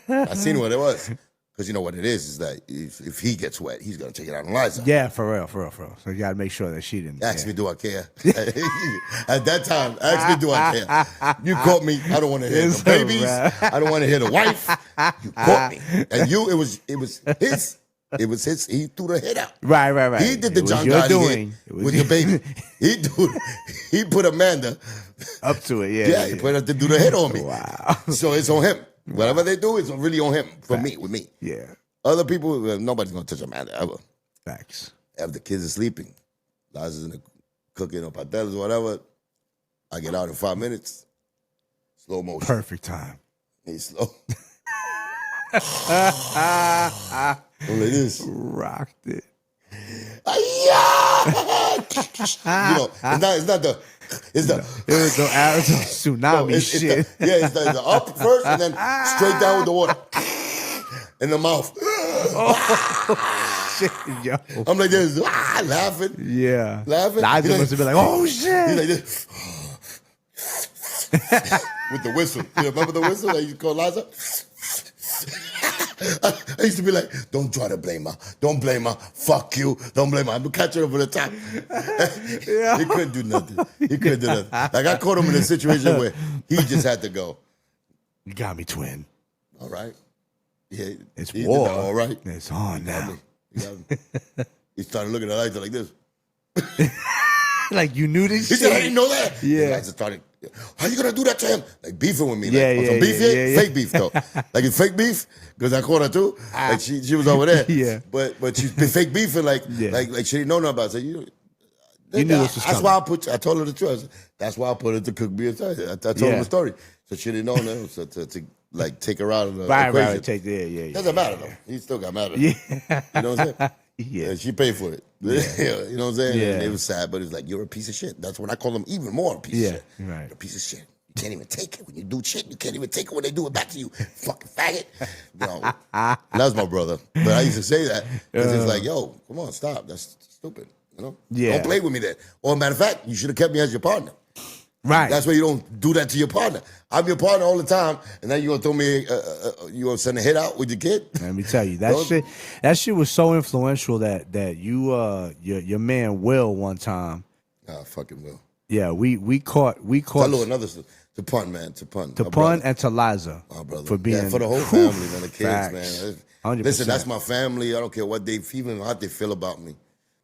I seen what it was. Because you know what it is that if he gets wet, he's going to take it out on Liza. Yeah, for real. So you got to make sure that she didn't. Ask me, do I care? At that time, ask me, do I care? You caught me. I don't want to hear the babies. I don't want to hear the wife. You caught me. And it was his. He threw the hit out. Right. He did the John Gotti with the baby. He put Amanda up to it. Yeah, he put her to do the hit on me. Wow. So it's on him. Whatever they do is really on him. With me. Yeah. Other people, nobody's gonna touch Amanda ever. Facts. After the kids are sleeping, Liza's in the cooking or patelas or whatever. I get out in 5 minutes. Slow motion. Perfect time. He's slow. Look at this. Rocked it. It's not the. It was the Arizona tsunami shit. It's the up first and then straight down with the water in the mouth. Shit, yo. I'm like this, laughing. Yeah, laughing. Liza must have been like, "Oh shit!" He's like this with the whistle. You remember the whistle that you call Liza? I used to be like, don't try to blame her. Don't blame her. Fuck you. Don't blame her. I'm catching her over the top. He couldn't do nothing. Like, I caught him in a situation where he just had to go. You got me, twin. All right. Yeah. It's war. All right. It's on now. He started looking at Liza like this. Like, you knew this shit? He said, I didn't know that. Yeah. Liza started, how you going to do that to him? Like, beefing with me. Yeah, beef yet? Fake beef, though. Like, it's fake beef, because I caught her, too. Like, she was over there. Yeah. But she's been fake beefing, like she didn't know nothing about it. So you knew this was coming. Why I told her the truth. That's why I put her to cook me. I told her the story. So she didn't know nothing. So to like, take her out of the equation. Right. Doesn't matter, though. He still got mad at her. Yeah. You know what I'm saying? Yeah. She paid for it. Yeah. You know what I'm saying? Yeah. And it was sad, but it was like, you're a piece of shit. That's when I call them even more a piece of shit. Right. You're a piece of shit. You can't even take it. When you do shit, you can't even take it when they do it back to you. Fucking faggot. No. That's my brother. But I used to say that. Because it's like, yo, come on, stop. That's stupid. You know? Yeah. Don't play with me then. Or matter of fact, you should have kept me as your partner. Right. That's why you don't do that to your partner. I'm your partner all the time, and then you gonna throw me, you gonna send a hit out with your kid? Let me tell you, that shit was so influential that you your man Will one time. Fucking Will. Yeah, we caught. Tell another to punt, man, to punt and to Liza. My brother. For being for the whole family, man, the kids, facts. man. 100%. Listen, that's my family. I don't care what even how they feel about me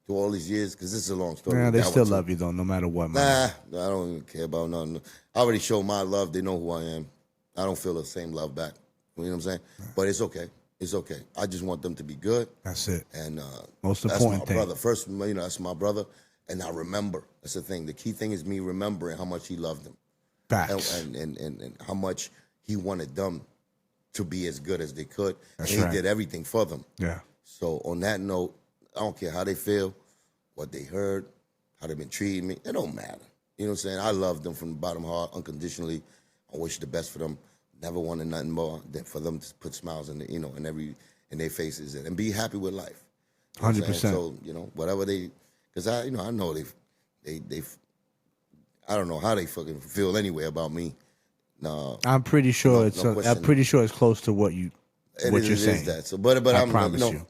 through all these years, because this is a long story. Yeah, they still love you though, no matter what, man. Nah, I don't even care about nothing. I already showed my love. They know who I am. I don't feel the same love back. You know what I'm saying? But it's okay. It's okay. I just want them to be good. That's it. And most that's important my thing. brother. First, that's my brother. And I remember. That's the thing. The key thing is me remembering how much he loved them. Facts. And how much he wanted them to be as good as they could. That's and he right. did everything for them. Yeah. So on that note, I don't care how they feel, what they heard, how they've been treating me. It don't matter. You know what I'm saying? I love them from the bottom of my heart, unconditionally. I wish the best for them. Never wanted nothing more than for them to put smiles in in their faces and be happy with life. 100%. So whatever because I know they I don't know how they fucking feel anyway about me. No, I'm pretty sure no I'm pretty sure it's close to what you're saying. Is that. So, but I I'm promise you.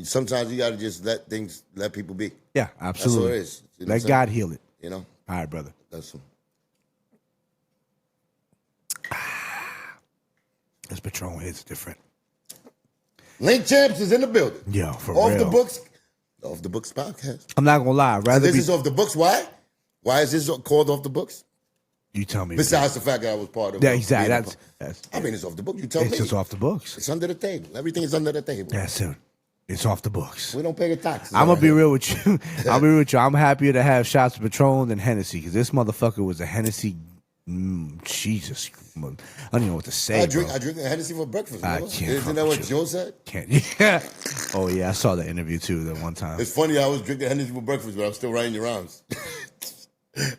sometimes you got to just let people be. Yeah, absolutely. That's what it is. You know Let what I'm God heal it. saying? You know, All right, brother. that's This Patron hits different. Link Champs is in the building. Yo, for Off real. the books podcast. I'm not gonna lie. I'd rather This be. is off the books. Why? Why is this called off the books? You tell me. Besides the fact that I was part of. Yeah, exactly. being a That's I mean, it's off the book. You tell me. it's just off the books. It's under the table. Everything is under the table. That's it. It's off the books. We don't pay the taxes. I'm gonna be real with you. I'll be real with you. I'm happier to have shots of Patron than Hennessy because this motherfucker was a Hennessy. Jesus, I don't even know what to say. I drink bro. Hennessy for breakfast. I Remember? can't Isn't fuck that what with Joe said? Can't. Yeah. Oh yeah, I saw the interview too that one time. It's funny. I was drinking Hennessy for breakfast, but I'm still writing your rhymes.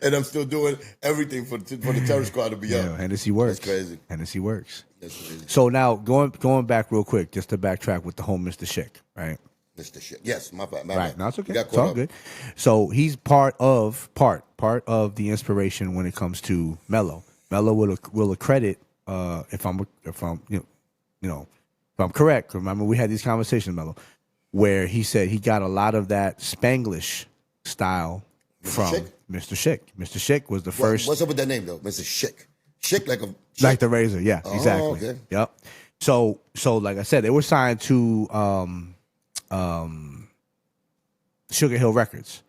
And I'm still doing everything for the terror squad to be Yeah, up. Hennessy works. That's crazy. Hennessy works. That's crazy. So now going back real quick, just to backtrack with the whole Mr. Schick, right? Mr. Shit. Yes, my bad. Right. No, it's okay. You got It's all caught up. good. So he's part of the inspiration when it comes to Mello. Mello will accredit if I'm correct. Remember we had these conversations, Mello, where he said he got a lot of that Spanglish style from Schick? Mr. Schick. Mr. Schick was the first. What's up with that name though, Mr. Schick? Schick like a Like the razor, yeah, exactly. Okay. Yep. So like I said, they were signed to Sugar Hill Records.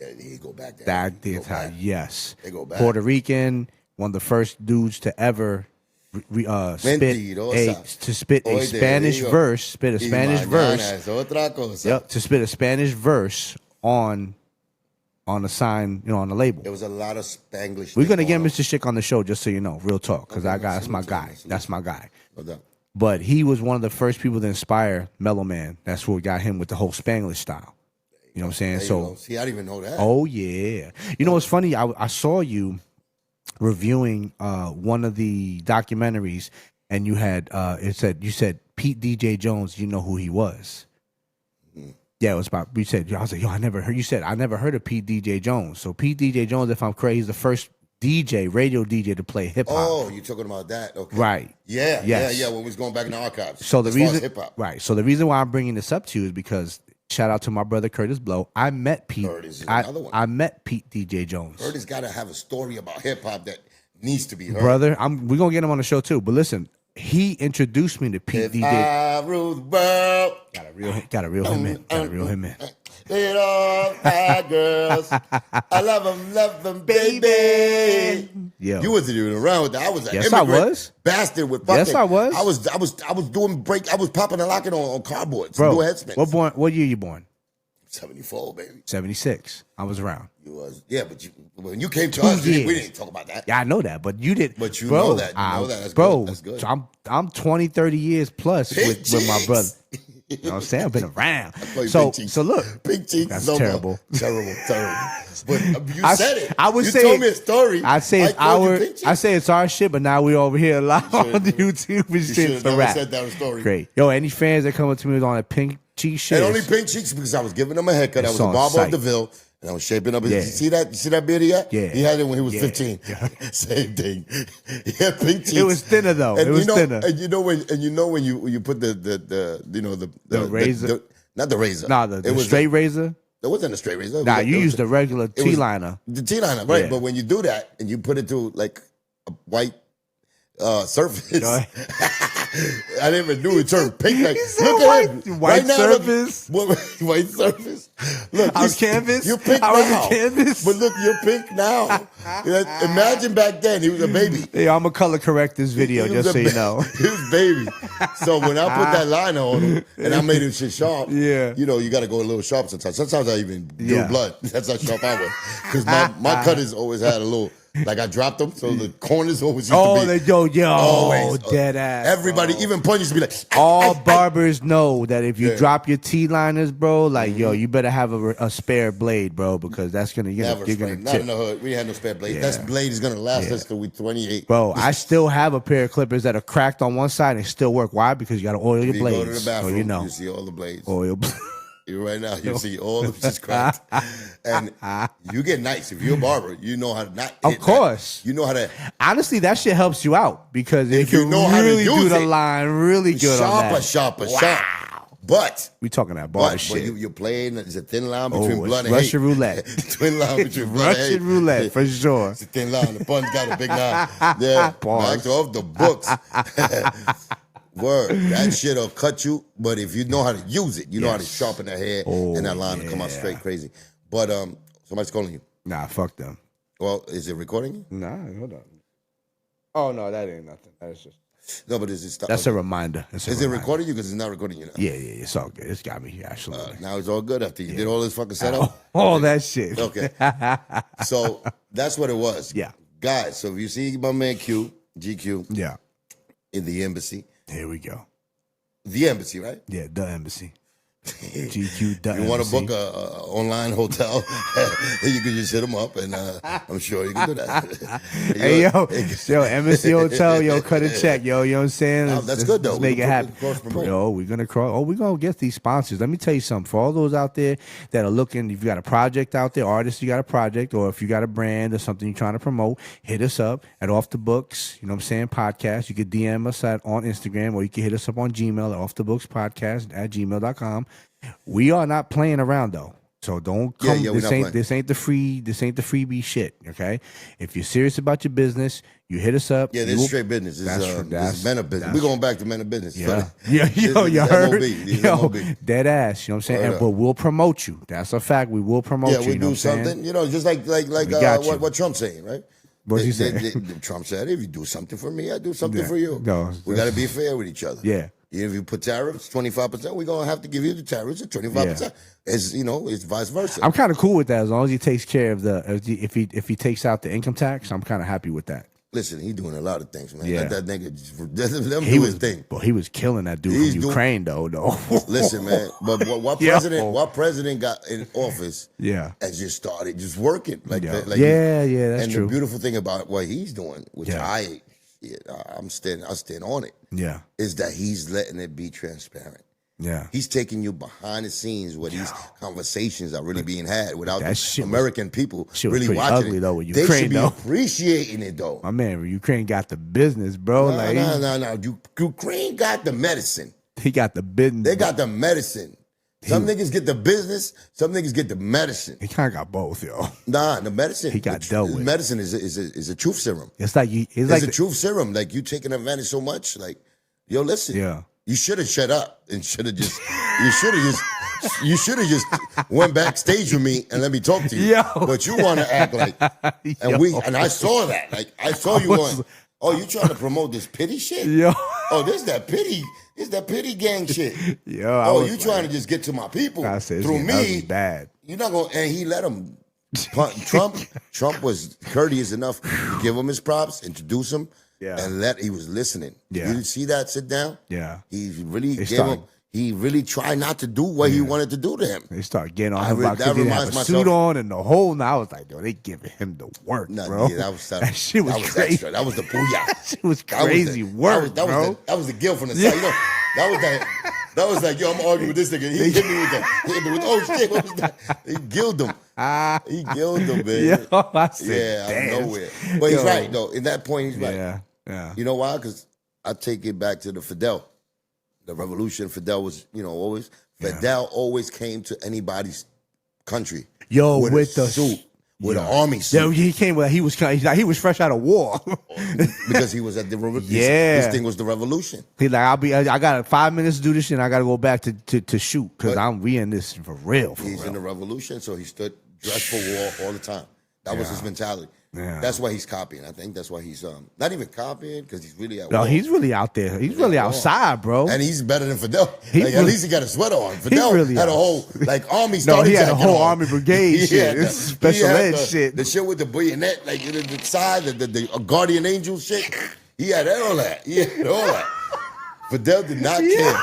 Yeah, they go back there. That They the go entire back. yes. They go back. Puerto Rican, one of the first dudes to ever spit a Hoy te Spanish digo, verse, spit a y Spanish mañana verse. es otra cosa. Yep, to spit a Spanish verse on a sign, on the label. There was a lot of Spanglish. We're gonna thing get going Mr. Schick on the show, just so you know, real talk, because Okay, that's my salute to guy. him, salute That's to my guy. on. No doubt. But he was one of the first people to inspire Mellow Man. That's what got him with the whole Spanglish style. You know what I'm saying? There you So, go. See, I didn't even know that. oh yeah. You know what's funny? I saw you reviewing one of the documentaries, and you had you said Pete DJ Jones. You know who he was? Yeah, it was about. You said I was like, yo, I never heard. You said I never heard of Pete DJ Jones. So Pete DJ Jones, if I'm correct, he's the first radio DJ to play hip hop. Oh, you're talking about that? Okay. Right. Yeah. Yes. Yeah. When we was going back in the archives. So the as far as reason, hip hop. right? So the reason why I'm bringing this up to you is because shout out to my brother Curtis Blow. I met Pete. Curtis is another one. I met Pete DJ Jones. Curtis got to have a story about hip hop that needs to be heard. Brother, we're gonna get him on the show too. But listen, he introduced me to Pete If DJ. I rule the world, Gotta reel him in. Gotta reel him in. it all my girls. I love them, baby. Yo. You wasn't even around with that. I was an Yes, I immigrant was. bastard with fucking. Yes, I was. I was doing break. I was popping and locking on cardboards. Bro, doing head spins. what year you born? 74, baby. 76. I was around. You was but when you came to us, we years. didn't talk about that. Yeah, I know that, but you did. But you bro, know that. You know that. That's bro, good. That's good. So I'm 20, 30 years plus with my cheeks. brother. You know what I'm saying? I've been around. play So Pink Cheeks. so look, Pink cheeks. That's is over. terrible. Terrible. But you I- said it. I would you say told me a story. I say it's called you our. Pink Cheeks. I say it's our shit, but now we over here live on YouTube. You And should shit. have It's a never wrap. said that story. Great. Yo, any fans that come up to me on a pink cheek shit? And only pink cheeks because I was giving him a haircut. I It's was a on barber site. of DeVille, and I was shaping up. Yeah. You see that? You see that beard he had? Yeah. He had it when he was Yeah. 15. Same thing. He had pink cheeks. It was thinner though. And It was thinner. And you know when you put the razor? not the razor. Nah, the straight razor. It wasn't a straight razor. Nah, It you was used the regular was- T-liner. The T-liner, right? Yeah. But when you do that and you put it to like a white surface, Go ahead. I didn't even do it. Turned pink. Like, said look white- at him. white Right now, look- surface? white surface. Look, I was canvas? You're pink I was now. a canvas? But look, you're pink now. Imagine back then, he was a baby. Yeah, I'm gonna color correct this video He was just so a you ba- know. He was baby. So when I put that liner on him and I made him shit sharp, Yeah. you know, you got to go a little sharp sometimes. Sometimes I even do Yeah. blood. That's how sharp I was. Because my cutters always had a little, like I dropped them, so the corners always used Oh, to be. yo, always. dead ass. Everybody, even Punch used to be like, All barbers know that if you Yeah. drop your T-liners, bro, like yo, you better have a spare blade, bro, because that's gonna never you're spray. gonna Not tip. in the hood. We had no spare blade. Yeah. That blade is going to last us till we 28. Bro, I still have a pair of clippers that are cracked on one side and still work. Why? Because you got to oil your If you blades. go to the bathroom, so you know, you see all the blades. oil. You right now, you see all of this cracked. And you get nice. If you're a barber, you know how to not Of hit that. course. You know how to Honestly, that shit helps you out because if you you know how to really do use the it. line really good on that. sharp. We talking that bar shit. You're playing. It's a thin line between blood and Russian hate. roulette. Twin line between blood and hate. Russian roulette for sure. It's a thin line. The pun's got a big line. Yeah, back off the books. Word, that shit'll cut you. But if you know how to use it, you know how to sharpen that hair, and that line will come out straight crazy. But somebody's calling you. Nah, fuck them. Well, is it recording you? Nah, hold on. Oh no, that ain't nothing. That's just. No, but is it stop? That's a reminder. Is it recording you? Because it's not recording you now. Yeah, it's all good. It's got me actually. Now it's all good after you did all this fucking setup. All that shit. Okay. So that's what it was. Yeah. Guys, so if you see my man GQ Yeah. in the embassy. Here we go. The embassy, right? Yeah, the embassy. GQ, the You want to embassy. book a online hotel, you can just hit them up, and I'm sure you can do that. Hey, yo, Embassy Hotel, yo, cut a check, yo, you know what I'm saying? That's good, though. Let's make it happen. Cross-promote. Yo, we're going to get these sponsors. Let me tell you something. For all those out there that are looking, if you got a project out there, artists, you got a project, or if you got a brand or something you're trying to promote, hit us up at Off the Books, you know what I'm saying, podcast. You can DM us on Instagram, or you can hit us up on Gmail at offthebookspodcast@gmail.com. We are not playing around though, so don't come. This ain't the freebie shit. Okay, if you're serious about your business, you hit us up. Yeah, this is straight business. This is men of business. We're going back to men of business. Yeah, you heard? Yo, dead ass. You know what I'm saying? But we'll promote you. That's a fact. We will promote you. Yeah, we do something. You know, just like what Trump's saying, right? What's he saying? Trump said, "If you do something for me, I do something for you." No, we got to be fair with each other. Yeah. If you put tariffs 25%, we're gonna have to give you the tariffs at 25%. It's it's vice versa. I'm kind of cool with that as long as he takes care of if he takes out the income tax. I'm kind of happy with that. Listen, he's doing a lot of things, man. Yeah. Let that nigga let him do his thing. But he was killing that dude from Ukraine, though. Listen, man. But what president got in office? Yeah, and just started just working like that's and true. And the beautiful thing about what he's doing, which I stand on it. Yeah, is that he's letting it be transparent. Yeah, he's taking you behind the scenes where these conversations are really being had without the American people really watching ugly, it. Though, with Ukraine, they should be though. Appreciating it though. My man, Ukraine got the business, bro. No. Ukraine got the medicine. He got the business. They got the medicine. Some niggas get the business. Some niggas get the medicine. He kind of got both, yo. Nah, the medicine. He got dealt with. Medicine is a truth serum. It's like a truth serum. Like you taking advantage so much. Like, yo, listen. Yeah. You should have shut up and should have just. You should have just went backstage with me and let me talk to you. Yo. But you want to act like, and I saw that. Like I saw you going. Oh, you trying to promote this pity shit? Yo. Oh, this that pity gang shit. Yo. You trying to just get to my people through me? That was bad. You're not gonna. And he let him. Trump was courteous enough to give him his props, introduce him, and he was listening. Yeah. You see that sit down? Yeah. He really He really tried not to do what he wanted to do to him. They start getting on him about because he had a suit on and the whole. Now I was like, yo, they giving him the work, bro. Yeah, that shit was crazy. Extra. That was the booyah. That shit was crazy work, bro. That was the guilt from the side. You know, that was like, yo, I'm arguing with this nigga. He hit me with oh shit, what was that? He killed him. He killed him, man. Yo, I said, out of nowhere. But he's right, though. In that point, he's right. Yeah. You know why? Because I take it back to the Fidel. The revolution, Fidel was, always. Fidel always came to anybody's country. Yo, with the suit. With an army suit. Yeah, he came with. He was fresh out of war because he was at the revolution. Yeah, this thing was the revolution. He's like, I got 5 minutes to do this shit. And I got to go back to shoot because we in this for real. He's in the revolution, so he stood dressed for war all the time. That was his mentality. Yeah. That's why he's copying. I think that's why he's not even copying because he's really out. No, he's really out there. He's really outside, bro. And he's better than Fidel. At least he got a sweater on. Fidel really had a whole army. No, he had a whole army brigade shit. This special ed shit. The shit with the bayonet, like the side, the guardian angel shit. He had all that. He had all that. Fidel did not care.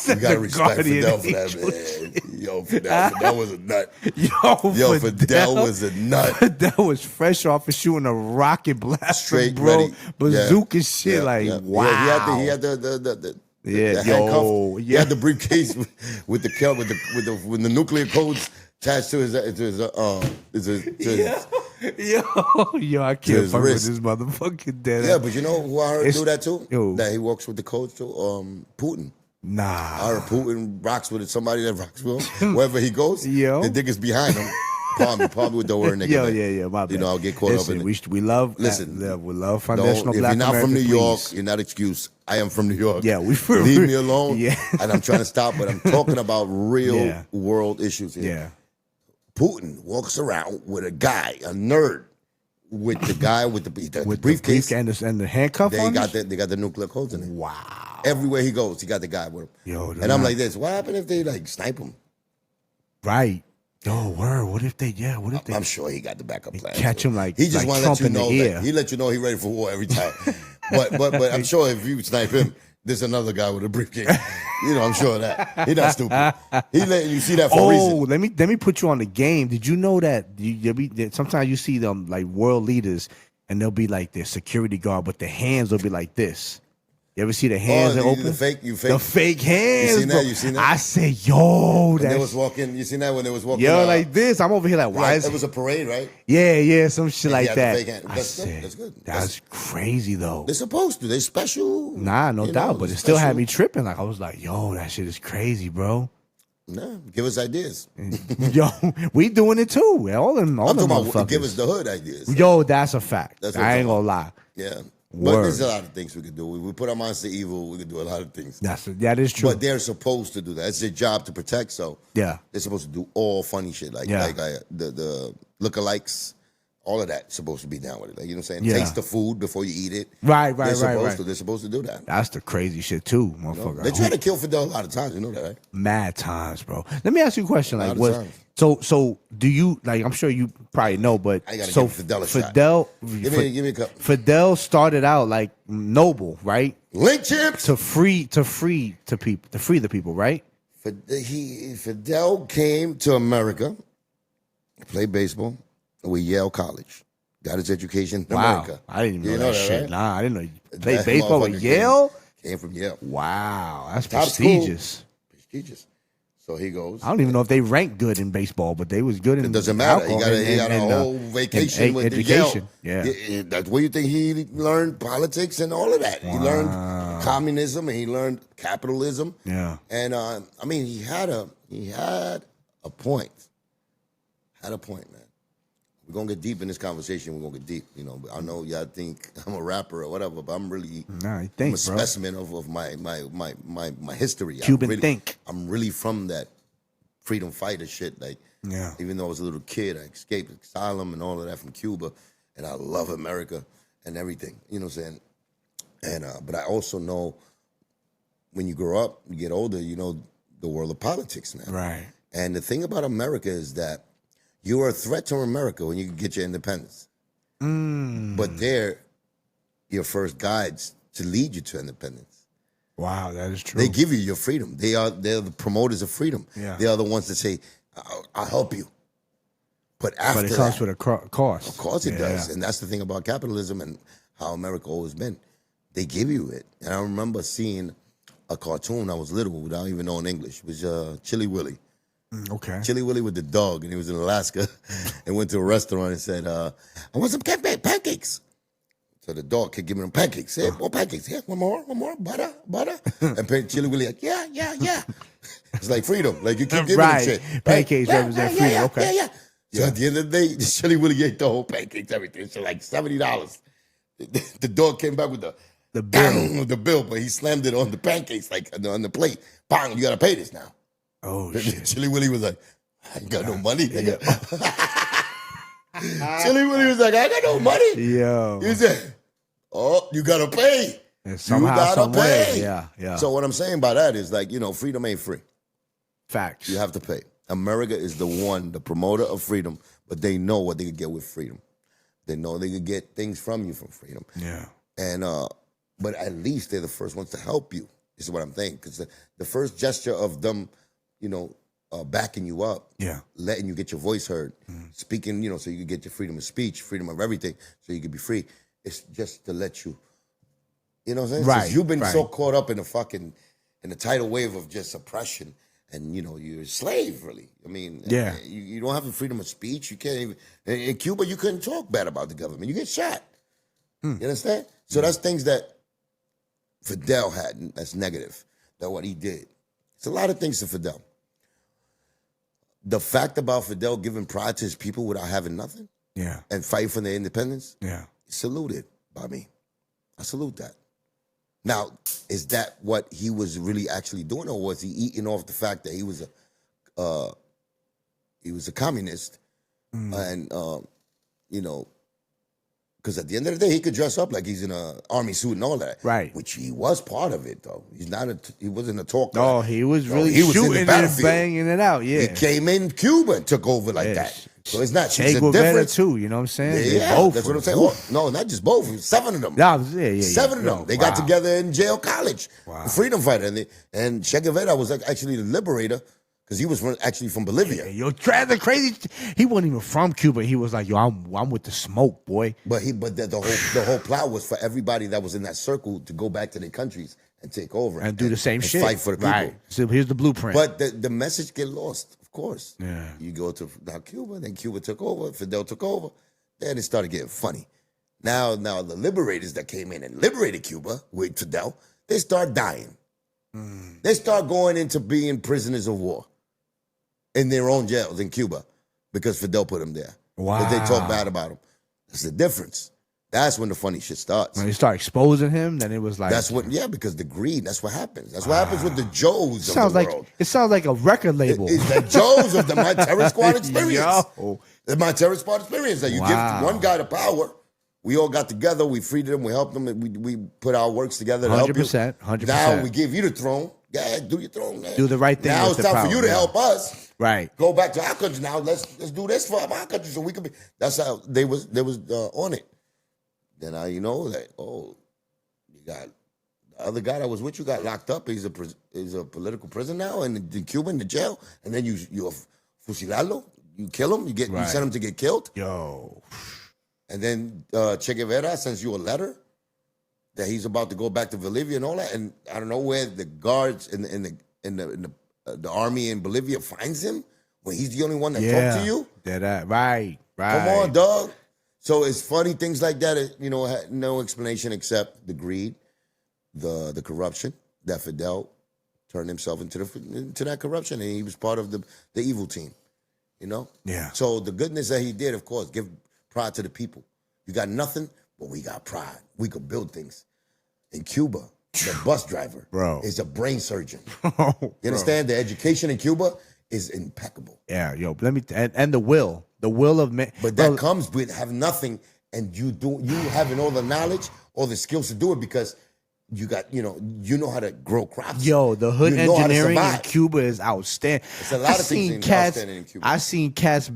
You gotta respect Fidel for that, man. Yo, Fidel was a nut. Yo, Fidel was a nut. Fidel was fresh off of shooting a rocket blast, straight, bro. Ready. Bazooka shit, wow. He had the handcuff. He had the briefcase with the nuclear codes attached to his Yo, I can't fuck with this motherfucking dead. Yeah, but you know who I heard do that too? That he works with the codes too? Putin. Nah. Or Putin rocks with somebody that rocks with him. Wherever he goes, Yo. the niggas behind him. Palm me with the word nigga. Yo, man. yeah, my bad. You know, I'll get caught up in it. We love, Listen, we love foundational if black you're not from New Americans, York, please. you're not excuse. I am from New York. Yeah, leave me alone. Yeah. And I'm trying to stop, but I'm talking about real Yeah. world issues here. Yeah. Putin walks around with a guy, a nerd, with the guy with the briefcase and the handcuff They on got it? they got the nuclear codes in it. Wow. Everywhere he goes, he got the guy with him. Yo, and I'm like this. What happened if they like snipe him? Right. Yo, word. What if they? I'm sure he got the backup plan. Catch him like he just like want to Trump let you in the know ear. that he let you know he ready for war every time. but I'm sure if you snipe him, there's another guy with a briefcase. I'm sure of that. He not stupid. He letting you see that for a reason. let me put you on the game. Did you know that sometimes you see them like world leaders and they'll be like their security guard, but their hands will be like this. You ever see the hands open? The fake hands. You seen that? I say, yo, they was walking. You seen that when they was walking? Yo, like this. I'm over here like, why is it was a parade, right? Yeah, some shit like the that. fake hand. That's good. That's crazy though. They're supposed to. They're special. Nah, no doubt. But it still had me tripping. Like I was like, yo, that shit is crazy, bro. Nah, give us ideas. Yo, we doing it too. All them motherfuckers. Give us the hood ideas. Yo, that's a fact. That's what I I'm ain't talking gonna lie. Yeah. Word. But there's a lot of things we could do. We put our minds to evil. We could do a lot of things. That is true. But they're supposed to do that. It's their job to protect. So yeah, they're supposed to do all funny shit like the lookalikes. All of that supposed to be down with it. Like, you know what I'm saying? Yeah. Taste the food before you eat it. Right. They're supposed to do that. That's the crazy shit too, motherfucker. They try to kill Fidel a lot of times. You know that, right? Mad times, bro. Let me ask you a question. Like, times. so do you like? I'm sure you probably know, but I gotta so give Fidel a shot. Give me a cup. Fidel started out like noble, right? Link chips To free the people, right? Fidel came to America, played baseball with Yale College, got his education in America. I didn't even know that shit. Right? Nah, I didn't know you played baseball with Yale. Came from Yale. Wow, that's Top prestigious. School. Prestigious. So he goes. I don't even know if they ranked good in baseball, but they was good in. It doesn't matter. Alcohol He got a whole vacation with education. Yale. Yeah, that's where you think he learned politics and all of that. He learned communism and he learned capitalism. Yeah, and I mean, he had a point. Had a point, man. We're gonna get deep in this conversation. We're gonna get deep, But I know y'all think I'm a rapper or whatever, but I'm really I'm a specimen of my history. Cuban think. I'm really from that freedom fighter shit. Like, even though I was a little kid, I escaped asylum and all of that from Cuba, and I love America and everything. You know what I'm saying? And but I also know when you grow up, you get older, you know the world of politics now. Right. And the thing about America is that you are a threat to America when you get your independence. But they're your first guides to lead you to independence. Wow, that is true. They give you your freedom. They're the promoters of freedom. Yeah. They are the ones that say, I'll help you. But after it comes with a cost. Of course it does. And that's the thing about capitalism and how America always been. They give you it. And I remember seeing a cartoon when I was little without even knowing English. It was Chili Willy. Okay. Chili Willy with the dog, and he was in Alaska and went to a restaurant and said, I want some pancakes. So the dog kept giving him pancakes. Hey, more pancakes. Yeah, one more, butter. And Chili Willy like, yeah. It's like freedom. Like you keep giving him shit. Right? Pancakes represent freedom. Okay. Yeah. So at the end of the day, Chili Willy ate the whole pancakes, everything. So like $70. The dog came back with the bill, but he slammed it on the pancakes, like on the plate. Bang, you got to pay this now. Oh, shit. Chili Willy was like, I ain't got no money, nigga. Chili Willy was like, I got no money. Yo. He said, oh, you got to pay. And somehow, you got to pay. Yeah. So what I'm saying by that is like, freedom ain't free. Facts. You have to pay. America is the promoter of freedom, but they know what they could get with freedom. They know they could get things from you from freedom. Yeah. And, but at least they're the first ones to help you, is what I'm saying. Because the first gesture of them, backing you up, letting you get your voice heard, speaking, so you can get your freedom of speech, freedom of everything, so you can be free. It's just to let you, you know what I'm saying? Right. You've been so caught up in the tidal wave of just oppression, and you're a slave, really. I mean, you don't have the freedom of speech. You can't even in Cuba. You couldn't talk bad about the government. You get shot. You understand? So that's things that Fidel had. That's negative. that what he did. It's a lot of things to Fidel. The fact about Fidel giving pride to his people without having nothing and fighting for their independence, saluted by me. I salute that. Now, is that what he was really actually doing, or was he eating off the fact that he was a communist, and you know, because at the end of the day, he could dress up like he's in an army suit and all that, right? Which he was part of it, though. He wasn't a talker. No, he was really shooting and banging it out. Yeah, he came in Cuba and took over like that. So it's not. Che Guevara too. You know what I'm saying? Yeah, both that's what I'm saying. Oh, no, not just both. 7 of them. Yeah. 7 of them. They got together in jail college. Wow. Freedom fighter, and Che Guevara was actually the liberator. Because he was actually from Bolivia. Yo, the crazy. He wasn't even from Cuba. He was like, yo, I'm with the smoke, boy. But the whole plot was for everybody that was in that circle to go back to their countries and take over and do the same shit, fight for the people. Right. So here's the blueprint. But the message get lost, of course. Yeah. You go to now Cuba, then Cuba took over. Fidel took over. Then it started getting funny. Now the liberators that came in and liberated Cuba with Fidel, they start dying. They start going into being prisoners of war in their own jails in Cuba because Fidel put them there. Wow. Because they talk bad about him. That's the difference. That's when the funny shit starts. When they start exposing him, then it was like... because the greed, that's what happens. That's what happens with the Joes of the world. It sounds like a record label. It's the Joes of the My Terror Squad experience. Yo. The My Terror Squad experience. That you give one guy the power. We all got together. We freed them. We helped them. We put our works together to help you. 100%. Now we give you the throne. Yeah, do your throne, man. Do the right thing. Now it's time for you to help us. Right. Go back to our country now. Let's do this for our country so we can be. That's how they was on it. Then you know that you got the other guy that was with you got locked up. He's a political prison now, and in Cuba in the jail. And then you fusilalo. You kill him. You send him to get killed. Yo. And then Che Guevara sends you a letter that he's about to go back to Bolivia and all that. And I don't know where the guards in the army in Bolivia finds him when he's the only one that talked to you. Right. Come on, dog. So it's funny things like that. Had no explanation except the greed, the corruption that Fidel turned himself into that corruption, and he was part of the evil team. Yeah. So the goodness that he did, of course, give pride to the people. You got nothing, but we got pride. We could build things. In Cuba, the bus driver is a brain surgeon. You understand? The education in Cuba is impeccable. Yeah, yo. And the will of man. But that comes with having nothing, and you having all the knowledge, all the skills to do it because you got you know how to grow crops. Yo, the hood engineering in Cuba is outstanding. It's a lot of things outstanding in Cuba. I seen cats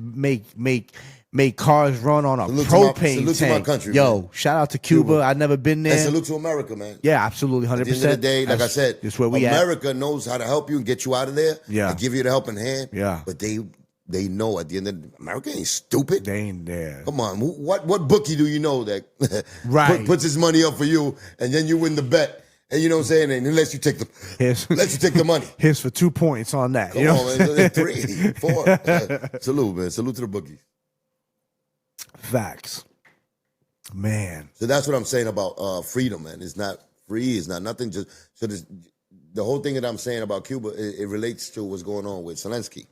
make cars run on a propane tank. To my country, yo, man. Shout out to Cuba. I've never been there. And salute to America, man. Yeah, absolutely, 100%. At the end of the day, like I said, that's where we America knows how to help you and get you out of there. Yeah. And give you the helping hand. Yeah. But they know at the end of the day, America ain't stupid. They ain't there. Come on, what bookie do you know that puts his money up for you and then you win the bet? And you know what I'm saying? And unless you take the money. Here's for 2 points on that. Come on, man. 3, 4. Salute, man. Salute to the bookies. Facts. Man. So that's what I'm saying about freedom, man. It's not free. It's not nothing. The whole thing that I'm saying about Cuba, it relates to what's going on with Zelensky.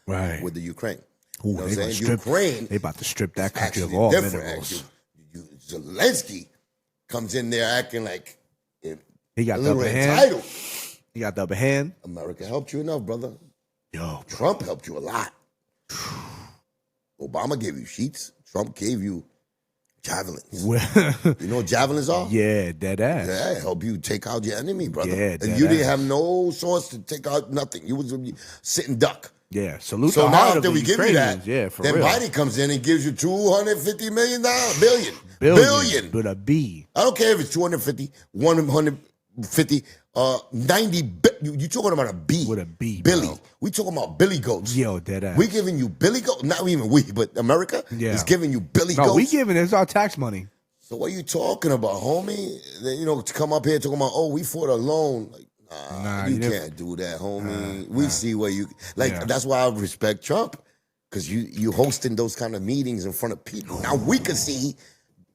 Right. With the Ukraine. Ooh, you know what I'm saying? Ukraine. They about to strip that country of all minerals. Actually, Zelensky comes in there acting like he got the upper hand. He got the upper hand. America helped you enough, brother. Yo, Trump helped you a lot. Obama gave you sheets. Trump gave you javelins. You know what javelins are? Yeah, dead ass. Yeah, help you take out your enemy, brother. Yeah, and you didn't have no source to take out nothing. You was sitting duck. Yeah, salute. So now after we give you that, yeah, for then real. Biden comes in and gives you $250 million, billion with a B. I don't care if it's 250, 150, 90. You talking about a B? With a B, Billy. bro. We talking about Billy goats. Yo, dead ass. We giving you Billy goats. Not even we, but America is giving you Billy goats. No, we giving it's our tax money. So what are you talking about, homie? To come up here talking about, we fought alone. Like, nah, you can't do that, homie. We see where you That's why I respect Trump, because you hosting those kind of meetings in front of people. Now we can see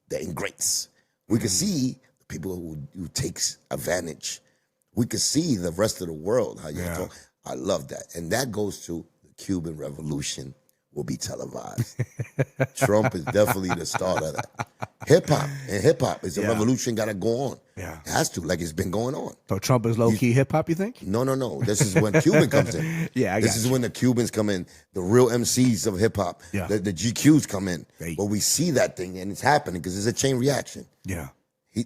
the ingrates. We can see the people who takes advantage. we could see the rest of the world how you Yeah. talk. I love that, and that goes to the Cuban Revolution will be televised. Trump is definitely the start of that. Hip hop is a revolution got to go on. Yeah. It has to, like it's been going on. So Trump is low key hip hop, you think? No. This is when Cuban comes in. Yeah, this is when the Cubans come in, the real MCs of hip hop. Yeah. The GQs come in. Right. But we see that thing, and it's happening because it's a chain reaction. Yeah.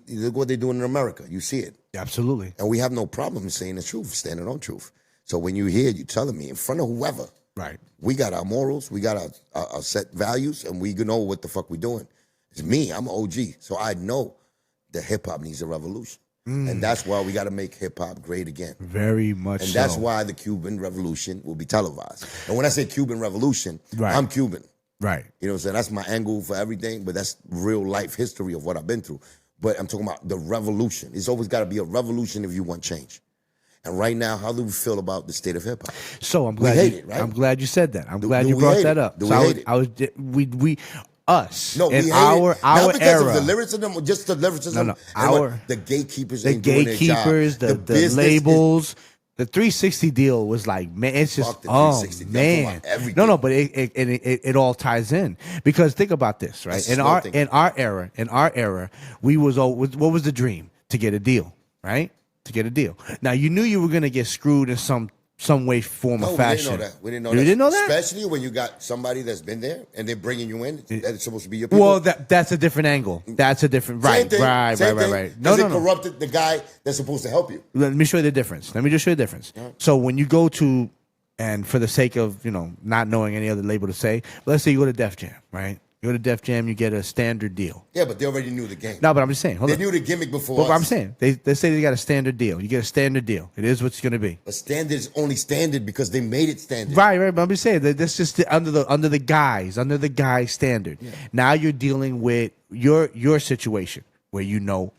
Look what they're doing in America. You see it. Absolutely. And we have no problem saying the truth, standing on truth. So when you hear you telling me in front of whoever, Right. we got our morals, we got our set values, and we know what the fuck we doing. It's me, I'm an OG, so I know that hip-hop needs a revolution. And that's why we got to make hip-hop great again. Very much And so. that's why the Cuban Revolution will be televised. And when I say Cuban Revolution, Right. I'm Cuban. Right. You know what I'm saying? That's my angle for everything, but that's real life history of what I've been through. But I'm talking about the revolution. It's always got to be a revolution if you want change. And right now, how do we feel about the state of hip hop? So I'm glad hate you, it, right? I'm glad you said that. I'm glad do you we brought hate that it? up. Do So we hate it? I was we us No, we in hate our it. Not because era. of the lyricism, just the lyricism. No, and what our- the gatekeepers the ain't doing their gatekeepers, job. the business labels, the 360 deal was like, man, it's just, Fuck the oh 360 deal. man, Come on, everything. no, but it all ties in because think about this, right? That's a In small thing. our era, we was always, what was the dream? To get a deal, right? To get a deal. Now you knew you were gonna get screwed in some way, form, No, or we fashion. didn't know that. We didn't know You that. didn't know that? Especially when you got somebody that's been there and they're bringing you in. That's supposed to be your people. Well, that's a different angle. That's a different, Same right, thing, right. same thing. No, Because no, it no. corrupted the guy that's supposed to help you. Let me show you the difference. Let me just show you the difference. So when you go to, and for the sake of, not knowing any other label to say, let's say you go to Def Jam, right? You go to Def Jam, you get a standard deal. Yeah, but they already knew the game. No, but I'm just saying. Hold They on. knew the gimmick before But us. I'm saying, they say they got a standard deal. You get a standard deal. It is what it's going to be. But standard is only standard because they made it standard. Right. But I'm just saying that that's just under the guise standard. Yeah. Now you're dealing with your situation where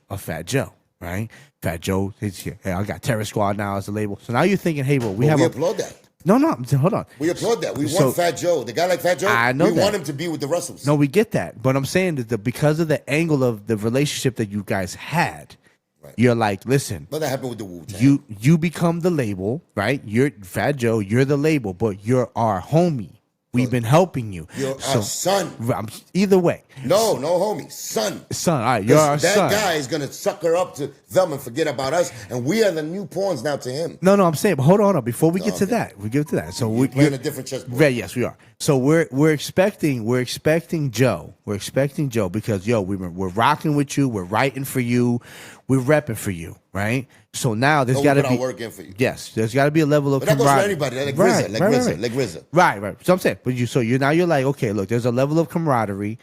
a Fat Joe, right? Fat Joe, hey, I got Terror Squad now as a label. So now you're thinking, hey, well, we applaud that. No, hold on. We applaud that. We want Fat Joe. The guy like Fat Joe, I know we that. want him to be with the Russells. No, we get that. But I'm saying that because of the angle of the relationship that you guys had, you're like, listen. But that happened with the Wu-Tang. You become the label, right? You're Fat Joe, you're the label, but you're our homie. We've been helping you. You're our son. Either way. No, homie. Son. Son, all right, you're our son. That guy is going to sucker up to them and forget about us, and we are the new pawns now to him. No, I'm saying, but hold on. Before we get to that, we get to that. So we're playing a different chessboard. Right, yes, we are. So we're expecting Joe. We're expecting Joe because we're rocking with you. We're writing for you. We're repping for you, right? So now there's got to be working for you. Yes, there's got to be a level of but that goes for camaraderie. anybody, like RZA. Right. So I'm saying, but you're like, okay, look, there's a level of camaraderie.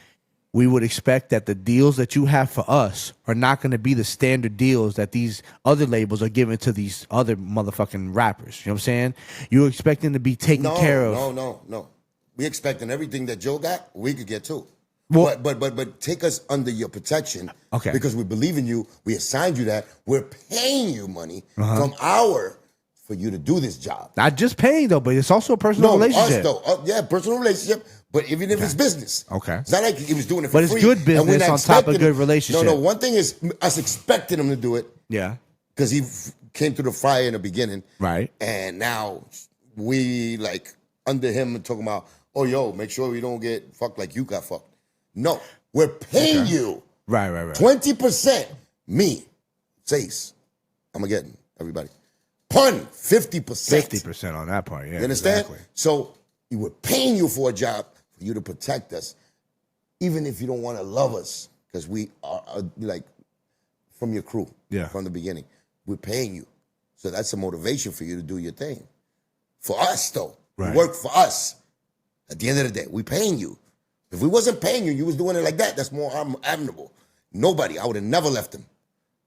We would expect that the deals that you have for us are not going to be the standard deals that these other labels are giving to these other motherfucking rappers. You know what I'm saying? You're expecting to be taken care of. No. We expecting everything that Joe got, we could get too. Well, but take us under your protection. Okay. Because we believe in you. We assigned you that. We're paying you money Uh-huh. for you to do this job. Not just paying though, but it's also a personal relationship. Us though. Personal relationship. But even if it's business. Okay. It's not like he was doing it for But it's free. good and we're business not on top of expecting good him- relationship. No. One thing is us expecting him to do it Yeah. because he came through the fire in the beginning. Right. And now we like under him and talking about, make sure we don't get fucked like you got fucked. No, we're paying you. Right. 20%. Me, Sace, I'm getting everybody. Pun, 50%. 50% on that part. Yeah. You understand? Exactly. So we're paying you for a job for you to protect us, even if you don't want to love us, because we are like from your crew. Yeah. From the beginning, we're paying you, so that's a motivation for you to do your thing. For us, though, Right. you work for us. At the end of the day, we paying you. If we wasn't paying you, you was doing it like that. That's more admirable. Nobody, I would have never left him.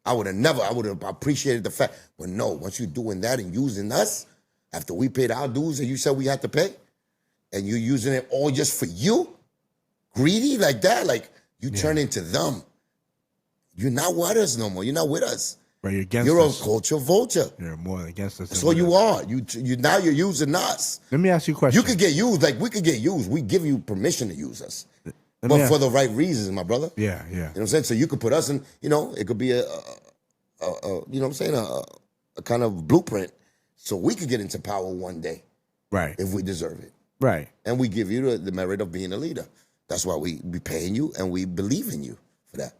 I would have appreciated the fact. But no, once you're doing that and using us, after we paid our dues and you said we had to pay, and you're using it all just for you, greedy like that, like you turn into them. You're not with us no more. You're not with us. Right. You're against You're us. a culture vulture. You're more against us. That's all you are. You now you're using us. Let me ask you a question. You could get used, like we could get used. We give you permission to use us. Let But me for the right reasons, my brother. Yeah. You know what I'm saying? So you could put us in, it could be a you know what I'm saying, a kind of blueprint so we could get into power one day Right. if we deserve it. Right. And we give you the merit of being a leader. That's why we be paying you and we believe in you for that.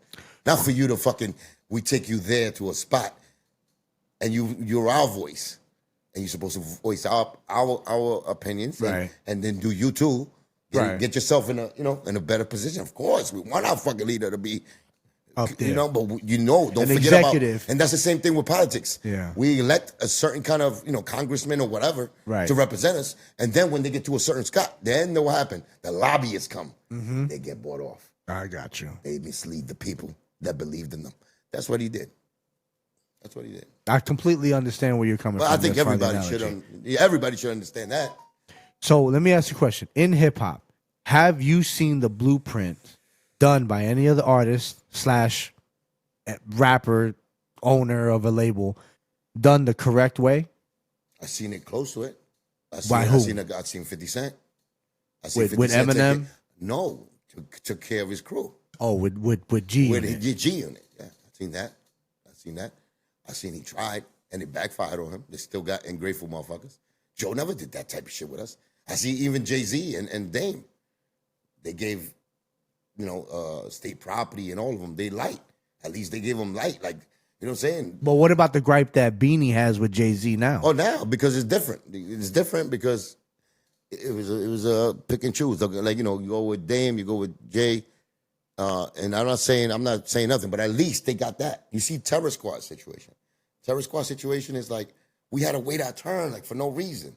Not for you to we take you there to a spot and you're our voice. And you're supposed to voice our opinions, and then do you too. Get yourself in a better position. Of course, we want our fucking leader to be up there. But don't forget executive. about. And that's the same thing with politics. Yeah, we elect a certain kind of congressman or whatever to represent us, and then when they get to a certain spot, then what happen? The lobbyists come. Mm-hmm. They get bought off. I got you. They mislead the people that believed in them. That's what he did. That's what he did. I completely understand where you're coming from. I think everybody should understand that. So let me ask you a question. In hip hop, have you seen the blueprint done by any other artist / rapper, owner of a label, done the correct way? I seen it close to it. By who? I seen 50 Cent. I seen with Eminem? No, took care of his crew. Oh, with G. With G in it. Yeah, I seen that. I seen he tried and it backfired on him. They still got ungrateful motherfuckers. Joe never did that type of shit with us. I see even Jay-Z and Dame. They gave, state property and all of them. They light. At least they gave them light. Like, you know what I'm saying? But what about the gripe that Beanie has with Jay-Z now? Oh, now, because it's different. It's different because it was a pick and choose. Like, you go with Dame, you go with Jay. And I'm not saying nothing, but at least they got that. You see Terror Squad situation. Terror Squad situation is like, we had to wait our turn, like, for no reason.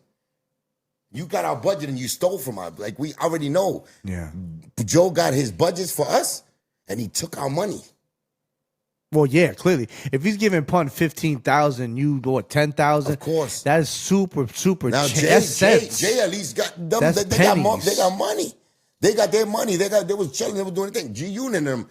You got our budget and you stole from our, like, we already know. Yeah. Joe got his budgets for us and he took our money. Well, yeah, clearly. If he's giving Pun 15,000, you go at 10,000. Of course. That is super. Now, Jay at least got them. They got money. They got their money. They was chilling. They was doing anything. G-Unit and them.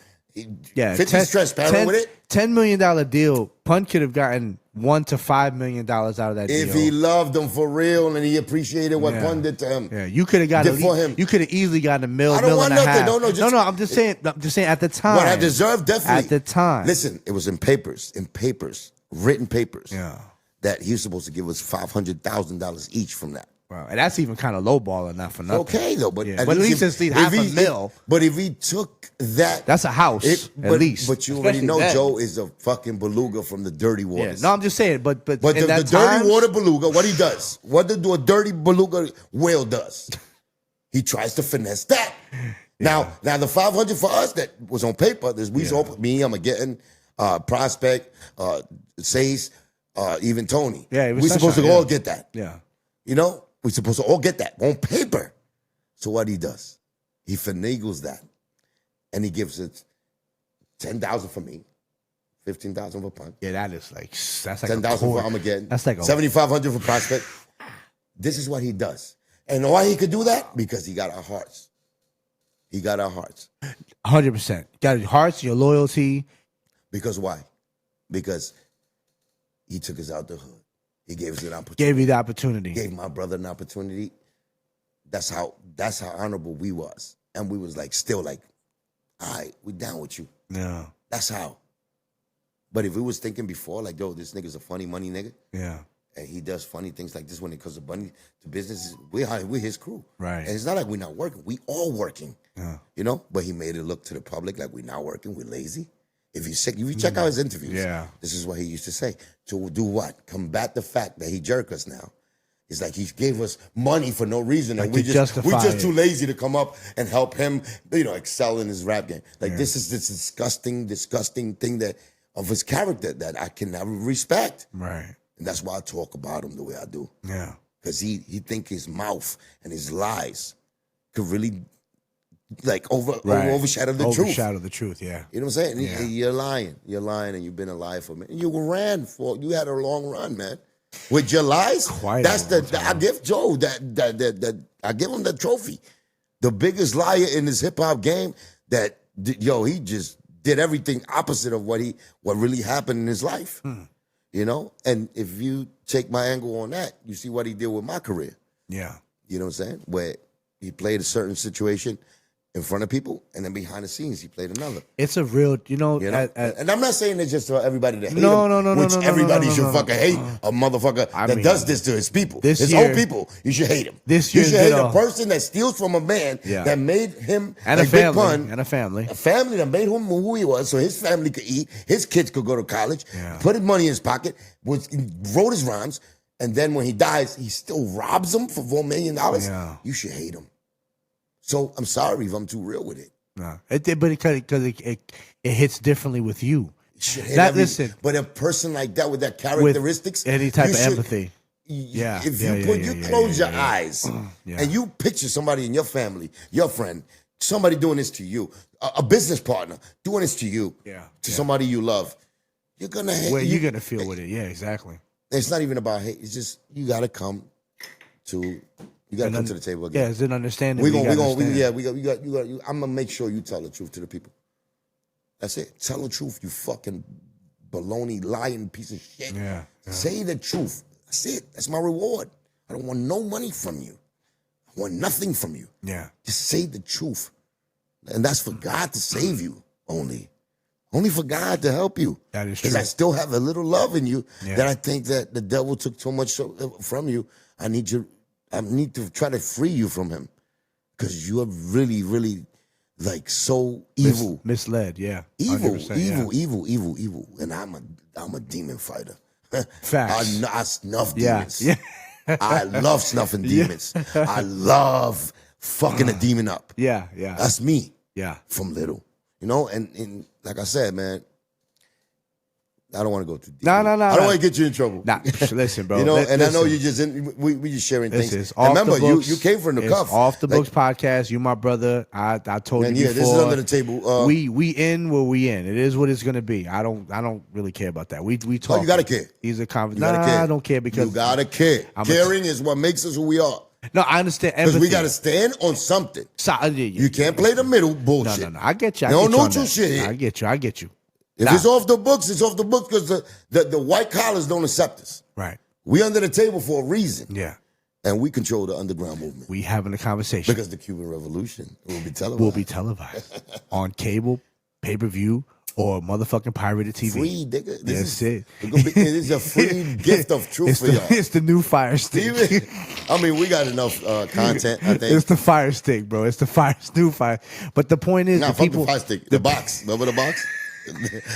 Yeah, 50's transparent with it. $10 million deal. Pun could have gotten $1 to $5 million out of that deal. If he loved them for real and he appreciated what Pun did to him. Yeah, you could have gotten for him. You could have easily gotten a I don't want nothing. No, I'm just saying at the time. What I deserved, definitely. At the time. Listen, it was in papers, written papers. Yeah. That he was supposed to give us $500,000 each from that. Wow, and that's even kind of lowballing, not for nothing. Okay, though, but at least it's half a mil. But if he took that, that's a house at least. But you already know Joe is a fucking beluga from the dirty waters. Yeah. No, I'm just saying, but the dirty water beluga, what he does, what a dirty beluga whale does, he tries to finesse that. Yeah. Now the 500 for us that was on paper. Me, I'm getting Prospect, Sace, even Tony. Yeah, we're supposed to all get that. Yeah, we're supposed to all get that on paper. So what he does, he finagles that, and he gives it 10,000 for me, 15,000 for Pun. Yeah, that's like 10,000 for Armageddon. That's like 7,500 for Prospect. This is what he does, and why he could do that? Because he got our hearts. He got our hearts. 100%. Got your hearts, your loyalty. Because why? Because he took us out the hood. He gave us an opportunity. Gave you the opportunity. Gave my brother an opportunity. That's how honorable we was. And we was like, still like, all right, we down with you. Yeah. That's how. But if we was thinking before, like, yo, this nigga's a funny money nigga. Yeah. And he does funny things like this when it comes to money, to business, we're his crew. Right. And it's not like we're not working. We all working. Yeah. But he made it look to the public like we're not working, we're lazy. If you check out his interviews, this is what he used to say. To do what? Combat the fact that he jerk us now. It's like he gave us money for no reason, and we're just too lazy to come up and help him, excel in his rap game. Like this is this disgusting thing that of his character that I can never respect. Right. And that's why I talk about him the way I do. Yeah. Because he think his mouth and his lies could really overshadow the truth. Overshadow the truth, yeah. You know what I'm saying? Yeah. You're lying, and you've been alive for a minute. You had a long run, man. With your lies, I give Joe that I give him the trophy. The biggest liar in this hip hop game he just did everything opposite of what really happened in his life. And if you take my angle on that, you see what he did with my career. Yeah. You know what I'm saying? Where he played a certain situation in front of people, and then behind the scenes he played another. It's a real, You know? And I'm not saying it's just for everybody to hate No, him, no, no, no, which no, no, everybody no, no, should no. fucking hate a motherfucker that does this to his people. His year- own people. You should hate him. This you year should hate did a all- person that steals from a man that made him and a like Big family, Pun, and a family. a family that made him who he was, so his family could eat, his kids could go to college, put his money in his pocket, wrote his rhymes, and then when he dies, he still robs them for $4 million. Yeah. You should hate him. So I'm sorry if I'm too real with it. No, because it hits differently with you. Listen, but a person like that with that characteristics, with any type of empathy. Yeah. If you close your eyes and you picture somebody in your family, your friend, somebody doing this to you, a business partner doing this to you, to somebody you love, you're gonna hate. Well, you're gonna feel with it. Yeah, exactly. It's not even about hate. It's just you gotta come to. You gotta come to the table again. Yeah, it's an understanding. We got. I'm gonna make sure you tell the truth to the people. That's it. Tell the truth, you fucking baloney, lying piece of shit. Yeah. Say the truth. That's it. That's my reward. I don't want no money from you. I want nothing from you. Yeah. Just say the truth. And that's for God to save you only. Only for God to help you. That is true. Because I still have a little love in you that I think that the devil took so much from you. I need to try to free you from him. Because you are really, really like so evil. Misled, yeah. Evil. And I'm a demon fighter. Facts. I snuff demons. Yeah. I love snuffing demons. I love fucking a demon up. Yeah. That's me. Yeah. From little. You know, and like I said, man, I don't want to go too deep. No. I don't want to get you in trouble. Nah, listen, bro. You know, listen. I know you we just sharing things. This is And off remember, the books. you came from the cuff. Off the books podcast. You my brother. I told Man, you before. this is under the table. We in where we in. It is what it's gonna be. I don't really care about that. We talk. Oh, you gotta care. He's a conversation. You gotta care. I don't care because you gotta care. Caring is what makes us who we are. No, I understand. Because we gotta stand on something. You can't play the middle bullshit. No. I get you. No neutral shit here. I get you. If it's off the books, it's off the books because the white collars don't accept us. Right. We under the table for a reason. Yeah. And we control the underground movement. We having a conversation. Because the Cuban Revolution will be televised. On cable, pay-per-view, or motherfucking pirated TV. Free, nigga. That's it. This is a free gift of truth for y'all. It's the new fire stick. I mean, we got enough content, I think. It's the fire stick, bro. It's the new fire. But the point is, fuck the fire stick. The box. Remember the box?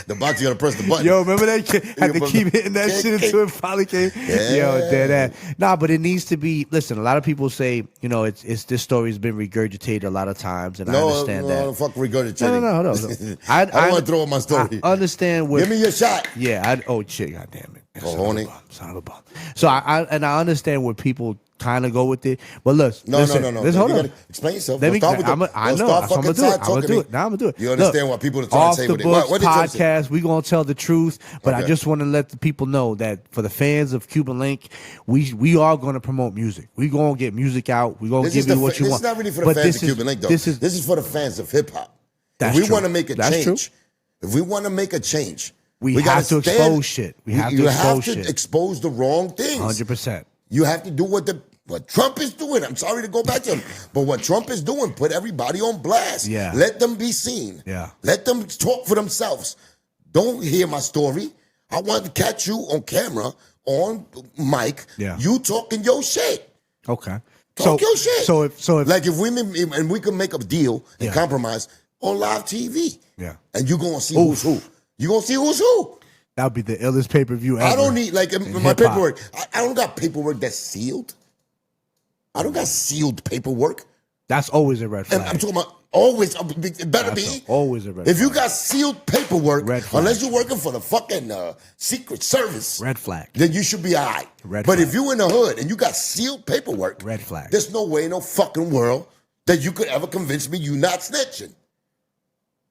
The box, you gotta press the button. Yo, remember that kid had to keep hitting that shit until it finally came? Yeah. Yo, dead ass. Nah, but it needs to be, listen, a lot of people say, you know, it's this story's been regurgitated a lot of times, and I understand that. No, fuck regurgitating. No. I don't want to throw up my story. I understand what. Give me your shot. Yeah, oh shit, goddamn it. Son of a bum. So I understand where people kind of go with it, but listen, no. Let's hold on. Explain yourself. I know. I'm gonna do it. Now I'm gonna do it. You understand what people are trying to say with it? Off the books podcast. We gonna tell the truth, but I just want to let the people know that for the fans of Cuban Link, we are gonna promote music. We gonna get music out. We gonna give you what you want. This is not really for the fans of Cuban Link, though. This is for the fans of hip hop. If we want to make a change, we have to expose shit. We have to expose the wrong things. 100%. You have to do what Trump is doing. I'm sorry to go back to him, but what Trump is doing, put everybody on blast. Yeah. Let them be seen. Yeah. Let them talk for themselves. Don't hear my story. I want to catch you on camera, on mic. Yeah. You talking your shit. Okay. Talk your shit. So if like if we can make a deal and compromise on live TV. Yeah. And you gonna see who's who. You gonna see who's who. That'll be the illest pay-per-view ever. I don't need my paperwork. I don't got paperwork that's sealed. I don't got sealed paperwork. That's always a red flag. I'm talking about always. It better be always a red flag. If you got sealed paperwork, red flag. Unless you're working for the fucking Secret Service, red flag. Then you should be all right. Red but flag. if you in the hood and you got sealed paperwork, red flag. There's no way in no fucking world that you could ever convince me you not snitching.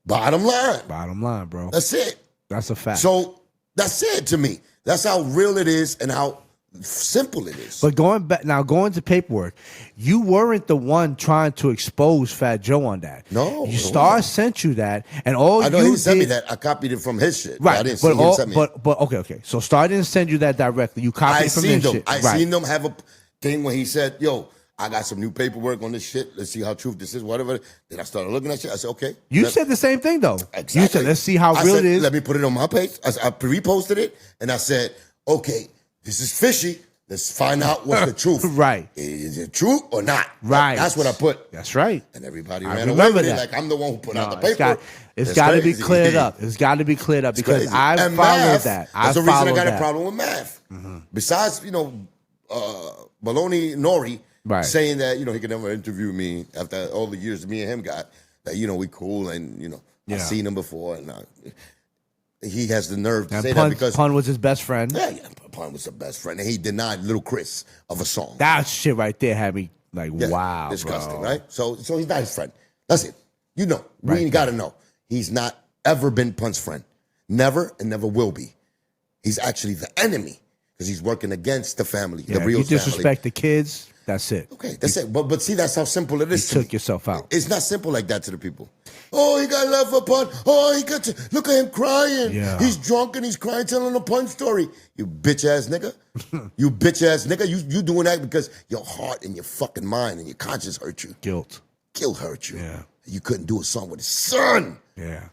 Bottom line, bro. That's it. That's a fact. So that's it to me. That's how real it is and how simple it is. But going to paperwork, you weren't the one trying to expose Fat Joe on that. No. Star sent you that, and all I know you he sent me did, that. I copied it from his shit. right? I didn't see him send me. But okay. So Star didn't send you that directly. You copied it from his shit. I seen them have a thing where he said, "Yo, I got some new paperwork on this shit. Let's see how true this is, whatever. Then I started looking at shit. I said, okay. You said the same thing, though. Exactly. You said, let's see how real it is. Let me put it on my page. I reposted it, and I said, okay, this is fishy. Let's find out what's the truth. Right. Is it true or not? Right. That's what I put. That's right. And everybody I ran away remember with that. it like I'm the one who put out the paper. It's That's got to be crazy. cleared up. It's got to be cleared up because Crazy. I And followed math, that. That's the reason I got that. a problem with math. Besides, Baloney Nori saying that, he could never interview me after all the years me and him got, that, we cool and, I've seen him before and he has the nerve to say that because Pun was his best friend. Yeah, Pun was the best friend. And he denied Little Chris of a song. That shit right there had me like, wow, disgusting, bro. right? So he's not his friend. That's it. Right. We ain't got to know. He's not ever been Pun's friend. Never and never will be. He's actually the enemy because he's working against the family, the real you family. disrespect the kids, that's it. Okay, that's it. But see, that's how simple it is. You took yourself out. It's not simple like that to the people. Oh, he got love for Pun. Oh, he got to look at him crying. Yeah. He's drunk and he's crying, telling a Pun story. You bitch ass nigga. You bitch ass nigga. You doing that because your heart and your fucking mind and your conscience hurt you. Guilt hurt you. Yeah. You couldn't do a song with his son. Yeah.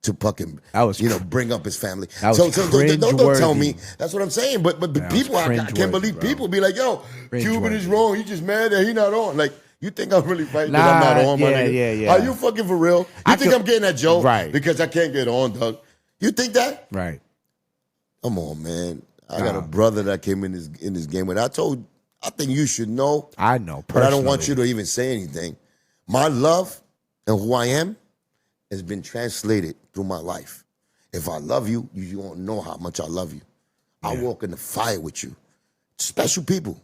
To fucking, that was bring up his family. That So was don't tell me. That's what I'm saying. But people, I can't believe bro. people be like, yo, Cuban is wrong. He just mad that he not on. Like, you think I'm really fighting because I'm not on, my nigga? Yeah. Are you fucking for real? I'm getting at Joe because I can't get on, Doug? You think that? Right. Come on, man. I got a brother that came in this game with. I think you should know. I know, personally. But I don't want you to even say anything. My love and who I am has been translated through my life. If I love you, you won't know how much I love you. I walk in the fire with you. Special people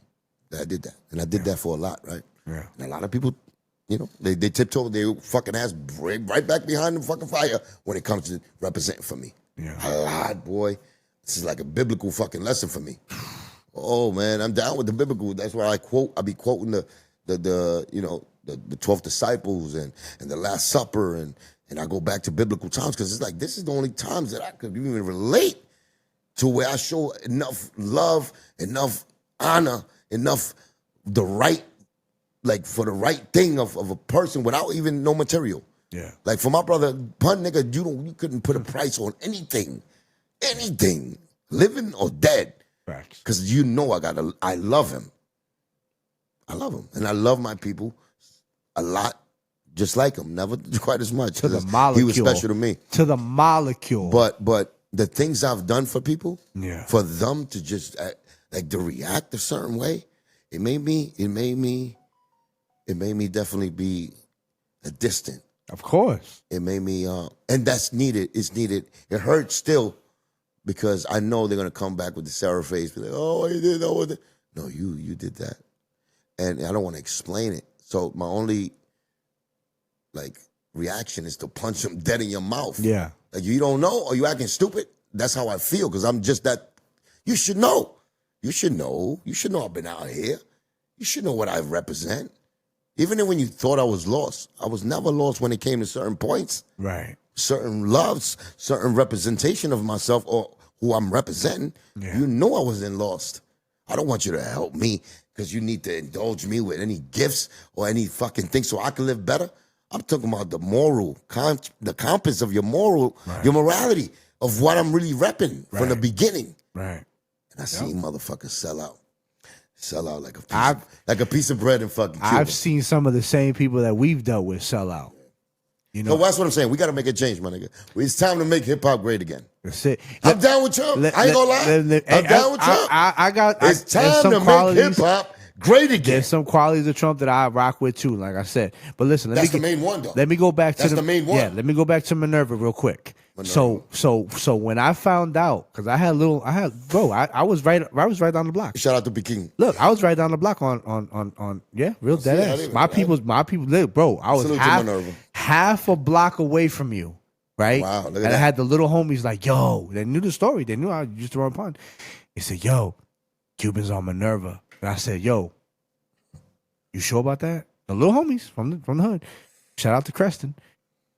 that I did that. And I did that for a lot, right? Yeah. And a lot of people, they tiptoe their fucking ass right back behind the fucking fire when it comes to representing for me. Yeah. A lot, boy. This is like a biblical fucking lesson for me. Oh, man, I'm down with the biblical. That's why I be quoting the 12 disciples and the Last Supper and I go back to biblical times because it's like this is the only times that I could even relate to where I show enough love, enough honor, enough the right, like for the right thing of a person without even no material. Yeah. Like for my brother, Pun nigga, you couldn't put a price on anything, living or dead. Facts. Because I love him. I love him. And I love my people a lot, just like him. Never quite as much. To the molecule. He was special to me. To the molecule. But the things I've done for people, yeah, for them to just to react a certain way, it made me definitely be a distant. Of course. It made me, and that's needed. It's needed. It hurts still because I know they're gonna come back with the sour face, be like, "Oh, you did that." No, you did that, and I don't want to explain it. So my only reaction is to punch them dead in your mouth. Yeah, like you don't know or you acting stupid. That's how I feel because I'm just that. You should know. You should know. You should know I've been out here. You should know what I represent. Even when you thought I was lost, I was never lost when it came to certain points. Right. Certain loves, certain representation of myself or who I'm representing. Yeah. You know I wasn't lost. I don't want you to help me because you need to indulge me with any gifts or any fucking thing so I can live better. I'm talking about the moral, the compass of your moral, your morality of what I'm really repping from the beginning. Right. And I seen motherfuckers sell out like a piece of bread and fucking Cuba. I've seen some of the same people that we've dealt with sell out. You know, so that's what I'm saying. We got to make a change, my nigga. It's time to make hip hop great again. That's it. I'm down with Trump. I ain't gonna lie. I'm down with Trump. It's time to make hip hop great again. There's some qualities of Trump that I rock with too, like I said. But listen, that's the main one, though. Let me go back to the main one. Yeah, let me go back to Minerva real quick. So when I found out, because I was right down the block. Shout out to Peking. Look, I was right down the block on real dead ass. My people, look, bro, I was half a block away from you, right? Wow, look at and that. I had the little homies like, yo, they knew the story. They knew I used to run pun. They said, yo, Cuban's on Minerva. And I said, yo, you sure about that? The little homies from the hood. Shout out to Creston.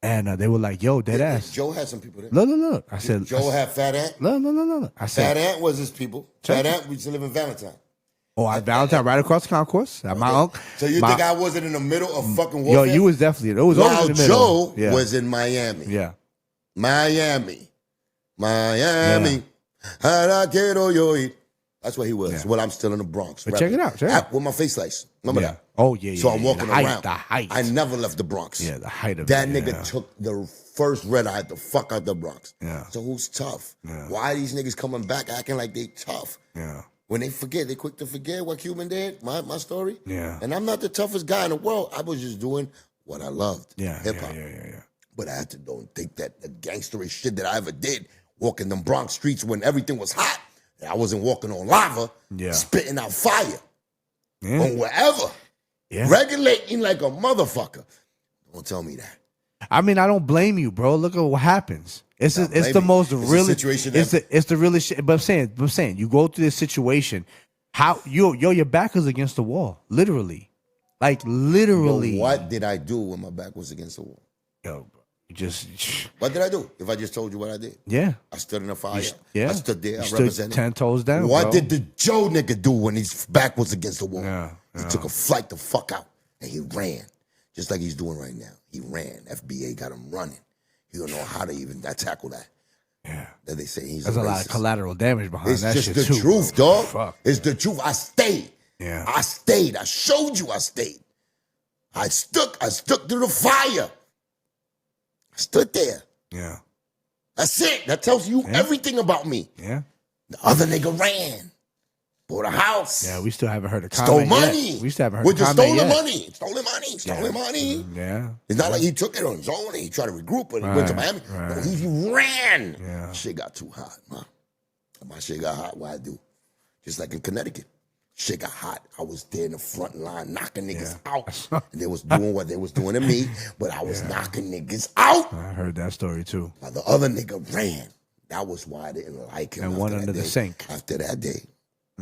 And they were like, yo, dead ass. Joe had some people there. Look. I said, Joe had Fat Ant. No. I said, Fat Ant was his people. Fat Ant used to live in Valentine. Oh, on Valentine, right across the concourse. My uncle. So you think I wasn't in the middle of fucking Yo, warfare? you was definitely. It was always While in the middle. Joe Yeah. was in Miami. Yeah. Miami. Ahora quiero yo ir. That's where he was. Yeah. Well, I'm still in the Bronx. But check it out. Check it out. With my face lights. Remember Yeah. that? Oh, yeah, yeah. So I'm yeah, walking the height, around. The height. I never left the Bronx. Yeah, the height of that it. nigga Yeah. took the first red eye the fuck out the Bronx. Yeah. So who's tough? Yeah. Why are these niggas coming back acting like they tough? Yeah. When they forget, they quick to forget what Cuban did, my story. Yeah. And I'm not the toughest guy in the world. I was just doing what I loved. Yeah. Hip hop. Yeah. But I had to don't think that the gangsterish shit that I ever did, walking them Bronx streets when everything was hot, and I wasn't walking on lava, Yeah. spitting out fire Yeah. on wherever, Yeah. regulating like a motherfucker. Don't tell me that. I mean, I don't blame you, bro. Look at what happens. It's Not it's the blame me. most It's a really situation it's that- the realest shit. But I'm saying you go through this situation. How your back is against the wall, literally, like literally. But what did I do when my back was against the wall? Yo, bro, you just What did I do? If I just told you what I did, yeah. I stood in the fire. Yeah, I stood there. You I stood represented. 10 toes down. What bro. did the Joe nigga do when his back was against the wall? Yeah, He took a flight the fuck out and he ran, just like he's doing right now. He ran. FBA got him running. He don't know how to even tackle that. Yeah, That they say he's there's a lot of racist. collateral damage behind It's that just shit the too, truth, bro. dog. Fuck. It's the truth. I stayed. Yeah. I stayed. I showed you I stayed. I stuck through the fire. I stood there. Yeah, That's it. That tells you everything about me. yeah, The other nigga ran. Bought a house. yeah. We still haven't heard a Stole comment money. yet. We still haven't heard With a the comment stolen yet. money. Stolen money. Yeah, It's not like he took it on his own and he tried to regroup and he went to Miami. right. No, he ran. Yeah. Shit got too hot, man. My shit got hot, what I do? Just like in Connecticut. Shit got hot. I was there in the front line knocking niggas out. And they was doing what they was doing to me, but I was knocking niggas out. I heard that story too. While the other nigga ran. That was why I didn't like him. And after one that under the day. sink. After that day,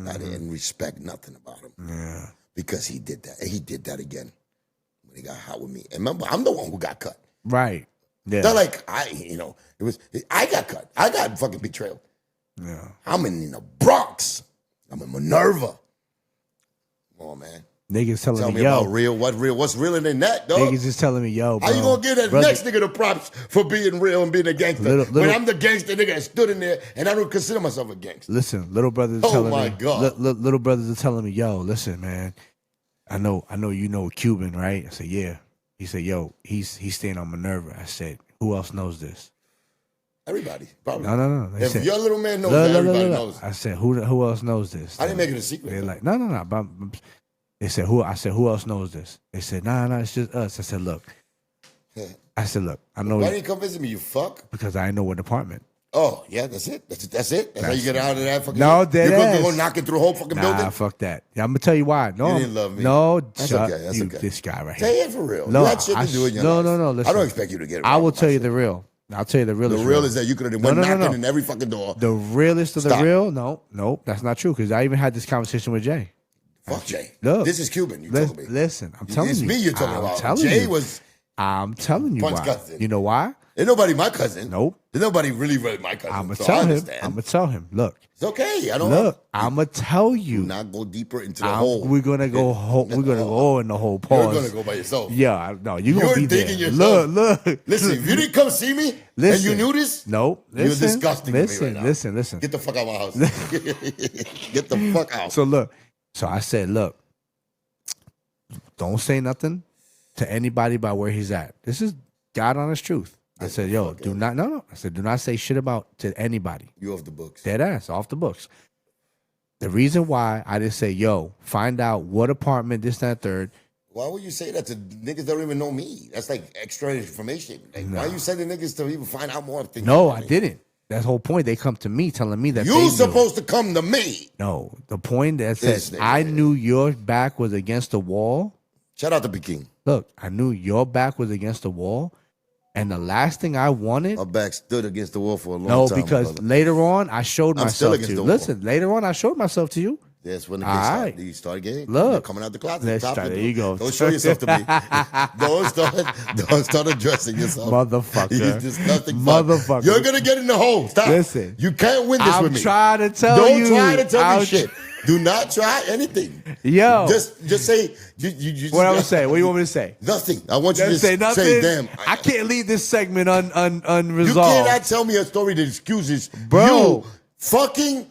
I didn't respect nothing about him. Yeah, Because he did that. And he did that again when he got hot with me. And remember, I'm the one who got cut. right. Yeah, Not like I got cut. I got fucking betrayal. yeah. I'm in the Bronx. I'm in Minerva. Come on, man. Niggas telling Tell me, me yo, about real. What's realer than that, dog? niggas just telling me, yo, bro. How you gonna give that brother, next nigga the props for being real and being a gangster? When I'm the gangster nigga that stood in there and I don't consider myself a gangster. Listen, little brothers Oh telling my me, God. little brothers are telling me, yo, listen, man, I know you know Cuban, right? I said, yeah. He said, yo, he's staying on Minerva. I said, who else knows this? Everybody, probably. No. They If said, your little man knows that, everybody knows. I said, who else knows this? I didn't make it a secret. They're like, no. But they said, who? I said, who else knows this? They said, nah, it's just us. I said, look. I know Why didn't you come visit me, you fuck? because I know what department. Oh, yeah, that's it. That's it. That's how you get out of that fucking. No, You're dead gonna ass. go knocking through the whole fucking Nah, building. fuck that. Yeah, I'm gonna tell you why. No, You didn't love me. No, That's shut okay. That's you, okay. this guy right here. Say it for real. No, You had shit to do in your life. no. Listen, I don't expect you to get it. I wrong will with tell my you shit. the real. I'll tell you the real. The real is that you could have went knocking in every fucking door. The realest of the Stop. real. No, that's not true. Because I even had this conversation with Jay. Fuck Jay. Look, This is Cuban. You told me. Listen, I'm telling It's you. me you're talking I'm about. telling Jay you. was. I'm telling you Punch why. cousin. You know why? Ain't nobody my cousin. Nope. There's nobody really my cousin. I'm gonna so I tell him. understand. I'm gonna tell him. Look, It's okay. I don't look. I'm gonna tell you. Do not go deeper into the hole. We're gonna go. We're gonna go in the whole pause. You're gonna go by yourself. Yeah, no, you're gonna be there. digging yourself. Look. Listen, if you didn't come see me and you knew this, Nope. you're disgusting to me Listen, right now. listen. Get the fuck out of my house. Get the fuck out. So look. So I said, look, don't say nothing to anybody about where he's at. This is God honest truth. I said, yo, do not. No. I said, do not say shit about to anybody. You off the books. Dead ass, off the books. The reason why I didn't say, yo, find out what apartment, this, that, third. Why would you say that to niggas that don't even know me? That's like extra information. Like, why are you sending niggas to even find out more things? No, about I me? didn't. That's the whole point. They come to me telling me that they You knew. supposed to come to me. No, the point that This says nigga, I man. knew your back was against the wall. Shout out to Peking. Look, I knew your back was against the wall, and the last thing I wanted. My back stood against the wall for a long No, time. because brother. later on I showed I'm still myself against to you. the wall. Listen, later on I showed myself to you. That's when the All kids right. start. You start getting Look. you're coming out the closet. Let's Top try- it. there you go. Don't show yourself to me. don't start addressing yourself. Motherfucker. You disgusting fuck. Motherfucker. You're gonna get in the hole. Stop. Listen. You can't win this I'm with me. trying to tell Don't you. try to tell I'm me shit. Do not try anything. Yo. Just say. You What I would say? What do you want me to say? Nothing. I want you to Just say just nothing. say, damn. I can't leave this segment You unresolved. cannot tell me a story that excuses Bro. you fucking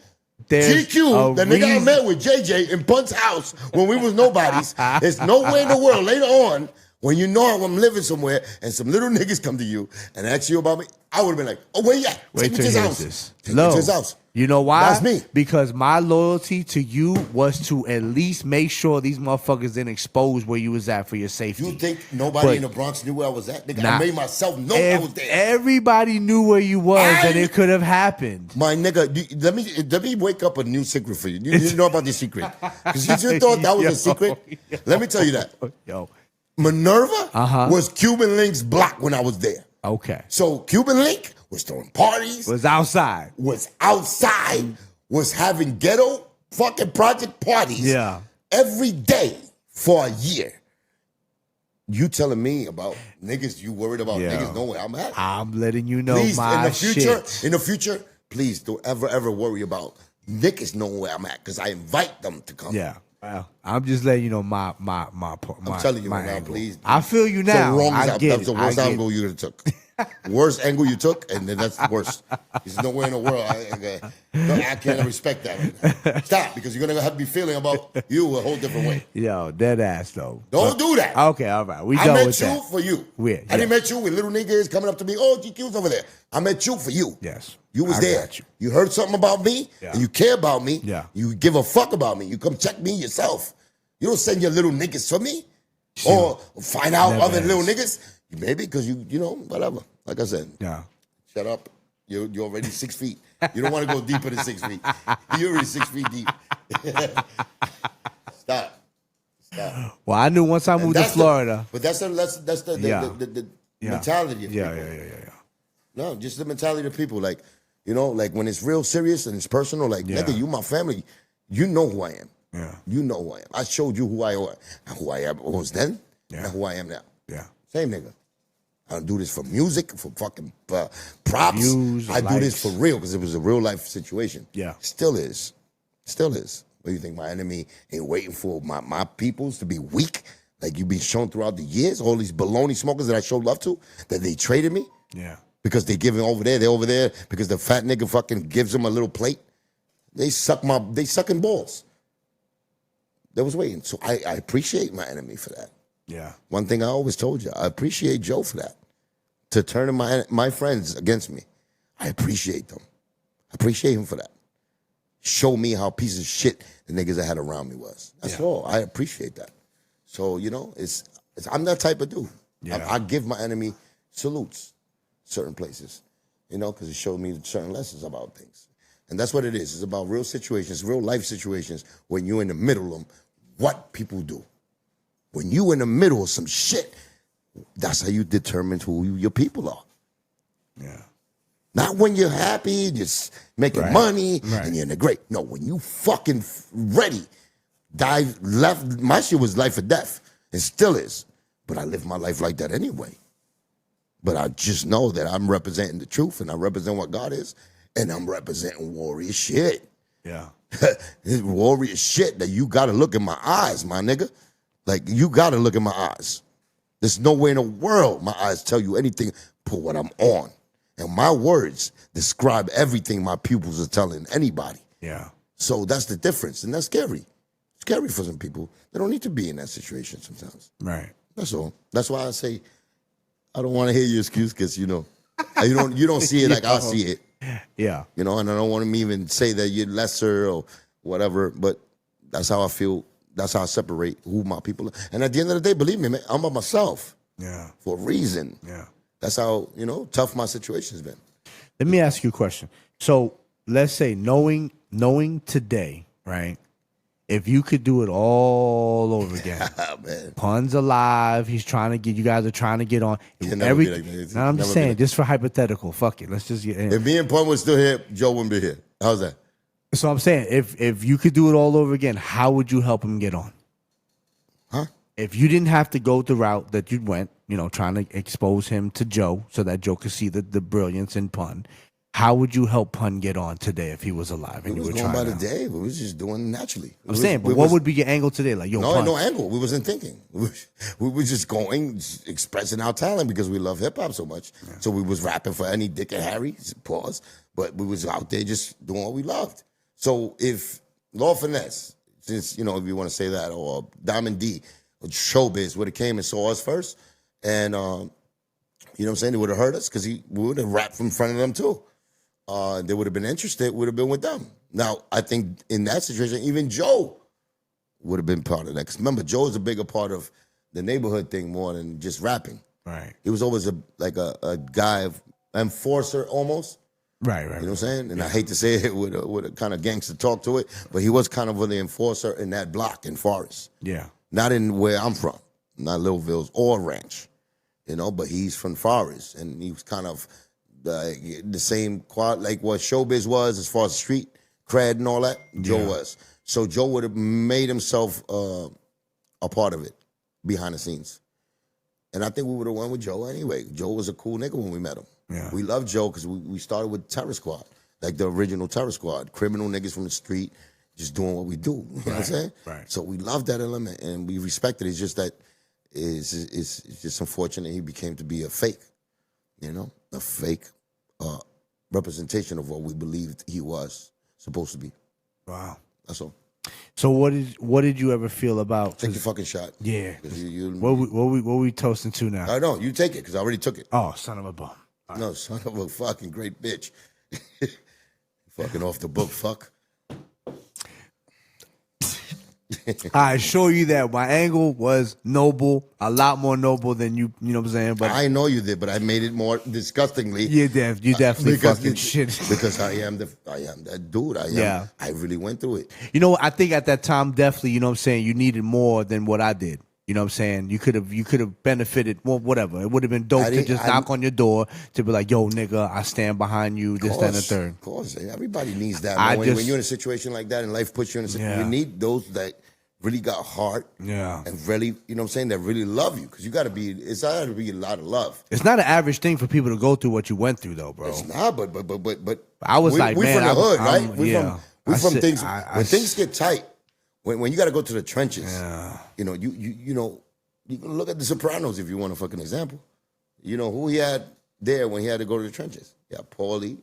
There's GQ, a the nigga I reason- met with JJ in Punt's house when we was nobodies. There's nowhere in the world later on when you know I'm living somewhere and some little niggas come to you and ask you about me. I would have been like, oh, where you at? Wait Take me till to his he hears house. this. Take me Lo, to his house. you know why? That's me. Because my loyalty to you was to at least make sure these motherfuckers didn't expose where you was at for your safety. You think nobody But- in the Bronx knew where I was at? Nigga, Nah. I made myself know I was If there. everybody knew where you was, then it could have happened. My nigga, let me wake up a new secret for you. You know about this secret. Because you thought that was Yo, a secret. Let me tell you that. Yo, Minerva was Cuban Link's block when I was there. okay. So Cuban Link was throwing parties, Was outside. was outside, was having ghetto fucking project parties Yeah. every day for a year. You telling me about niggas, you worried about Yeah. niggas knowing where I'm at? I'm letting you know Please, my shit. in the future, please don't ever worry about niggas knowing where I'm at because I invite them to come. Yeah. Well, I'm just letting you know my I'm telling you my right now, angle. please. I feel you It's the now. wrong I example. get That's it. the I worst get it. angle you took. Worst angle you took, and then that's the worst. There's nowhere in the world I can't respect that. Right now. Stop, because you're gonna have to be feeling about you a whole different way. Yo, dead ass though. Don't do that. Okay, all right. We I done met with you that. for you. Weird, I didn't yeah. met you with little niggas coming up to me. Oh, GQ's over there. I met you for you. Yes. You was I there. got you. You heard something about me, Yeah. and you care about me. Yeah. You give a fuck about me. You come check me yourself. You don't send your little niggas for me, or find out Never other has. little niggas. Maybe because you know whatever. Like I said, Yeah. shut up. You're already 6 feet. You don't want to go deeper than 6 feet. You're already 6 feet deep. Stop. Well, I knew once I moved to That's Florida. but that's the Yeah. the mentality of people. Yeah. No, just the mentality of people. Like, you know, like when it's real serious and it's personal, like, Yeah. nigga, you my family. You know who I am. Yeah. You know who I am. I showed you who I was then Yeah. and who I am now. Yeah. Same nigga. I don't do this for music, for fucking props. Views, I do this likes. for real because it was a real life situation. Yeah. Still is. Still is. What do you think? My enemy ain't waiting for my peoples to be weak? Like you've been shown throughout the years, all these baloney smokers that I showed love to, that they traded me Yeah. because they giving over there, they're over there because the fat nigga fucking gives them a little plate. They sucking balls. They was waiting. So I appreciate my enemy for that. Yeah. One thing I always told you, I appreciate Joe for that. To turn my friends against me. I appreciate them. I appreciate him for that. Show me how piece of shit the niggas I had around me was. That's all. I appreciate that. So, you know, I'm that type of dude. Yeah. I give my enemy salutes certain places, you know, because it showed me certain lessons about things. And that's what it is. It's about real situations, real life situations when you're in the middle of them, what people do. When you in the middle of some shit, that's how you determine who your people are. Yeah. Not when you're happy and you're making Right. money Right. and you're in the great. No, when you fucking ready, my shit was life or death. It still is. But I live my life like that anyway. But I just know that I'm representing the truth and I represent what God is. And I'm representing warrior shit. Yeah. It's warrior shit that you gotta look in my eyes, my nigga. Like, you gotta look in my eyes. There's no way in the world my eyes tell you anything but what I'm on. And my words describe everything my pupils are telling anybody. Yeah. So that's the difference, and that's scary. Scary for some people. They don't need to be in that situation sometimes. Right. That's all. That's why I say I don't want to hear your excuse because you don't see it like I see it. Yeah. You know, and I don't want to even say that you're lesser or whatever, but that's how I feel. That's how I separate who my people are. And at the end of the day, believe me, man, I'm by myself Yeah. for a reason. Yeah. That's how, tough my situation's been. Let me ask you a question. So let's say knowing today, right? If you could do it all over again, Man. Pun's alive. You guys are trying to get on. It'll never be like that. It's No, I'm never just be saying, like- just for hypothetical. Fuck it. Let's just get in. If me and Pun was still here, Joe wouldn't be here. How's that? So I'm saying, if you could do it all over again, how would you help him get on? Huh? If you didn't have to go the route that you went, trying to expose him to Joe so that Joe could see the brilliance in Pun, How would you help Pun get on today if he was alive and We you was were going trying by the to? day. We was just doing it naturally. I'm saying, but what would be your angle today? Like, yo, No, Pun. no angle. We wasn't thinking. We were just going, just expressing our talent because we love hip hop so much. Yeah. So we was rapping for any Dick and Harry, pause. But we was out there just doing what we loved. So if Law Finesse, since, you know, if you want to say that, or Diamond D, or Showbiz would have came and saw us first, and, you know what I'm saying, they would have heard us because we would have rapped in front of them too. They would have been interested, would have been with them. Now, I think in that situation, even Joe would have been part of that. Because remember, Joe's a bigger part of the neighborhood thing more than just rapping. Right. He was always a guy, enforcer almost. Right. You know what I'm saying? And I hate to say it with a kind of gangster talk to it, but he was kind of the enforcer in that block in Forest. Yeah. Not in where I'm from, not Little Villes or Ranch, you know, but he's from Forest. And he was kind of the same quad, like what Showbiz was as far as street cred and all that. Joe was. So Joe would have made himself a part of it behind the scenes. And I think we would have went with Joe anyway. Joe was a cool nigga when we met him. Yeah. We loved Joe because we started with Terror Squad, like the original Terror Squad, criminal niggas from the street, just doing what we do. You know what I'm saying? Right. So we loved that element and we respected it. It's just that it's just unfortunate he became to be a fake, you know, a fake representation of what we believed he was supposed to be. Wow. That's all. So what did you ever feel about? Take your fucking shot. Yeah. You, what we toasting to now? I don't. You take it because I already took it. Oh, son of a bum. No, son of a fucking great bitch. Fucking off the book, fuck. I assure you that my angle was noble, a lot more noble than you know what I'm saying? But I know you did, but I made it more disgustingly. You definitely fucking shit. Because I am that dude. I really went through it. You know, I think at that time, definitely, you know what I'm saying, you needed more than what I did. You know what I'm saying? You could have benefited, well, whatever. It would have been dope to just knock on your door to be like, yo, nigga, I stand behind you, this, that, and the third. Of course. Everybody needs that. When you're in a situation like that and life puts you in a situation, you need those that really got heart. Yeah. And really, you know what I'm saying, that really love you. Because it's got to be a lot of love. It's not an average thing for people to go through what you went through, though, bro. It's not, but I was like, we man, from the hood, right? We from things. When things get tight, when you got to go to the trenches, you know, you know, you can look at The Sopranos if you want a fucking example. You know who he had there when he had to go to the trenches? Yeah, Paulie.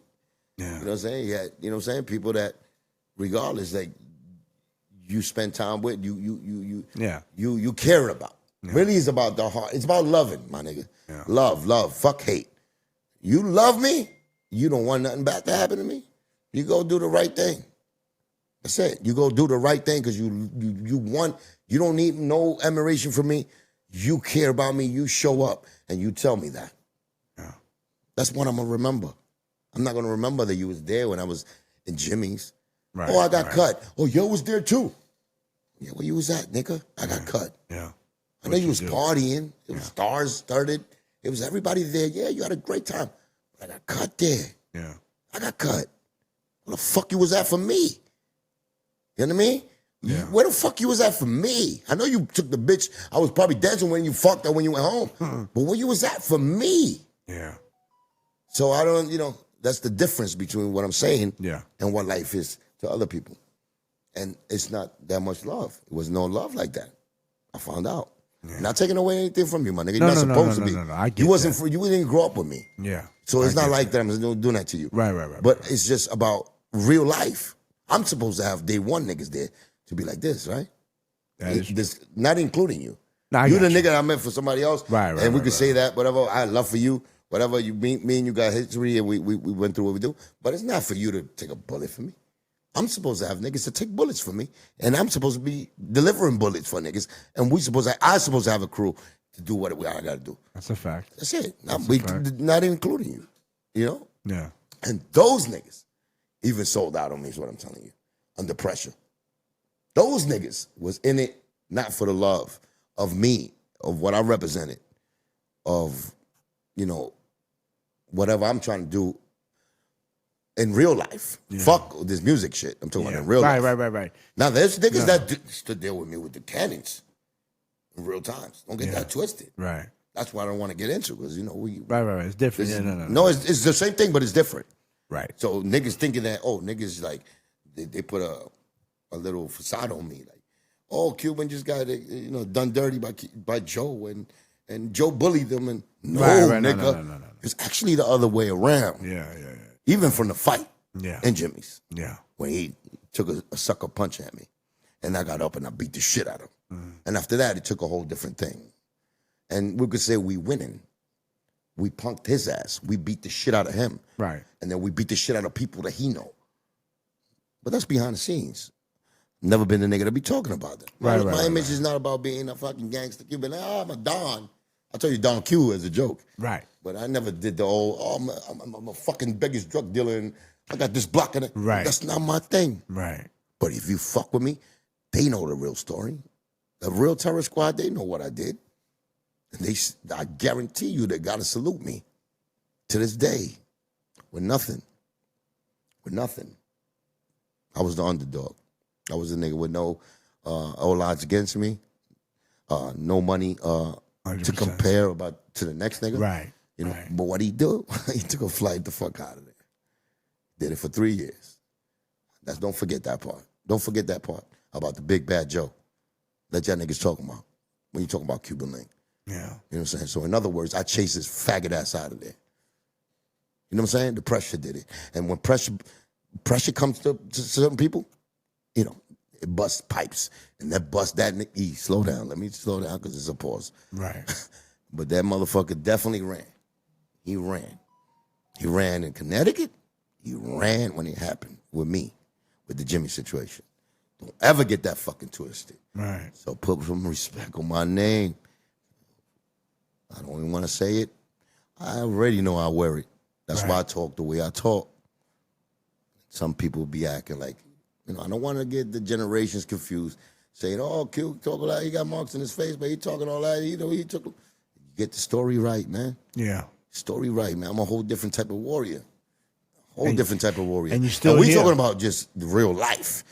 Yeah. You know what I'm saying? He had, you know what I'm saying? People that, regardless, like you spend time with, you care about. Yeah. Really, is about the heart. It's about loving, my nigga. Yeah. Love, fuck hate. You love me, you don't want nothing bad to happen to me. You go do the right thing. That's it. You go do the right thing because you don't need no admiration from me. You care about me, you show up, and you tell me that. Yeah. That's what I'm going to remember. I'm not going to remember that you was there when I was in Jimmy's. Right, I got cut. Oh, yo was there too. Yeah, where you was at, nigga? I got cut. Yeah. I know you was partying. It was Stars started. It was everybody there. Yeah, you had a great time. But I got cut there. Yeah. I got cut. Where the fuck you was at for me? You know what I mean? Yeah. Where the fuck you was at for me? I know you took the bitch. I was probably dancing when you fucked her when you went home. But where you was at for me? Yeah. So I don't, you know, that's the difference between what I'm saying and what life is to other people. And it's not that much love. It was no love like that. I found out. Yeah. Not taking away anything from you, my nigga. You're not supposed to be. No, I get you wasn't that. You didn't grow up with me. Yeah. So it's not like that I'm doing that to you. Right. But it's just about real life. I'm supposed to have day one niggas there to be like this, right? This, not including you. Nah, you the nigga that I meant for somebody else. Right. And we could say that, whatever. I had love for you. Whatever, me and you got history and we went through what we do. But it's not for you to take a bullet for me. I'm supposed to have niggas to take bullets for me. And I'm supposed to be delivering bullets for niggas. And I'm supposed to have a crew to do what I got to do. That's a fact. That's it. Not including you. You know? Yeah. And those niggas even sold out on me is what I'm telling you. Under pressure. Those niggas was in it not for the love of me, of what I represented, of, you know, whatever I'm trying to do in real life. Yeah. Fuck this music shit. I'm talking about in real life. Right. Now, there's niggas that stood there with me with the cannons in real times. Don't get that twisted. Right. That's why I don't want to get into because, you know, we... Right. It's different. No, it's the same thing, but it's different. Right. So niggas thinking that, niggas like, they put a little facade on me. Like, Cuban just got, done dirty by Joe and Joe bullied them. And no, Right, nigga. no. It's actually the other way around. Yeah. Even from the fight in Jimmy's. Yeah. When he took a sucker punch at me. And I got up and I beat the shit out of him. And after that, it took a whole different thing. And we could say we winning. We punked his ass. We beat the shit out of him. Right. And then we beat the shit out of people that he know. But that's behind the scenes. Never been the nigga to be talking about that. My image is not about being a fucking gangster Cuban. I'm a Don. I'll tell you Don Q as a joke. Right. But I never did the old, I'm a fucking biggest drug dealer and I got this block in it. Right. That's not my thing. Right. But if you fuck with me, they know the real story. The real terror squad, they know what I did. And I guarantee you they gotta salute me to this day with nothing. With nothing. I was the underdog. I was the nigga with no all odds against me, no money to 100%. compare to the next nigga. Right. But what he do? He took a flight the fuck out of there. Did it for 3 years. Don't forget that part. Don't forget that part about the big bad Joe that y'all niggas talking about when you talking about Cuban Link. Yeah. You know what I'm saying? So in other words, I chased this faggot ass out of there. You know what I'm saying? The pressure did it. And when pressure comes to certain people, it busts pipes. And that bust that nigga. Slow down. Let me slow down because it's a pause. Right. But that motherfucker definitely ran. He ran. He ran in Connecticut. He ran when it happened with me, with the Jimmy situation. Don't ever get that fucking twisted. Right. So put some respect on my name. I don't even want to say it. I already know I wear it. That's why I talk the way I talk. Some people be acting like, I don't want to get the generations confused. Saying, Q talk a lot, he got marks in his face, but he talking all that, he took. You get the story right, man. Yeah. Story right, man. I'm a whole different type of warrior. Different type of warrior. And you still we here. talking about just the real life.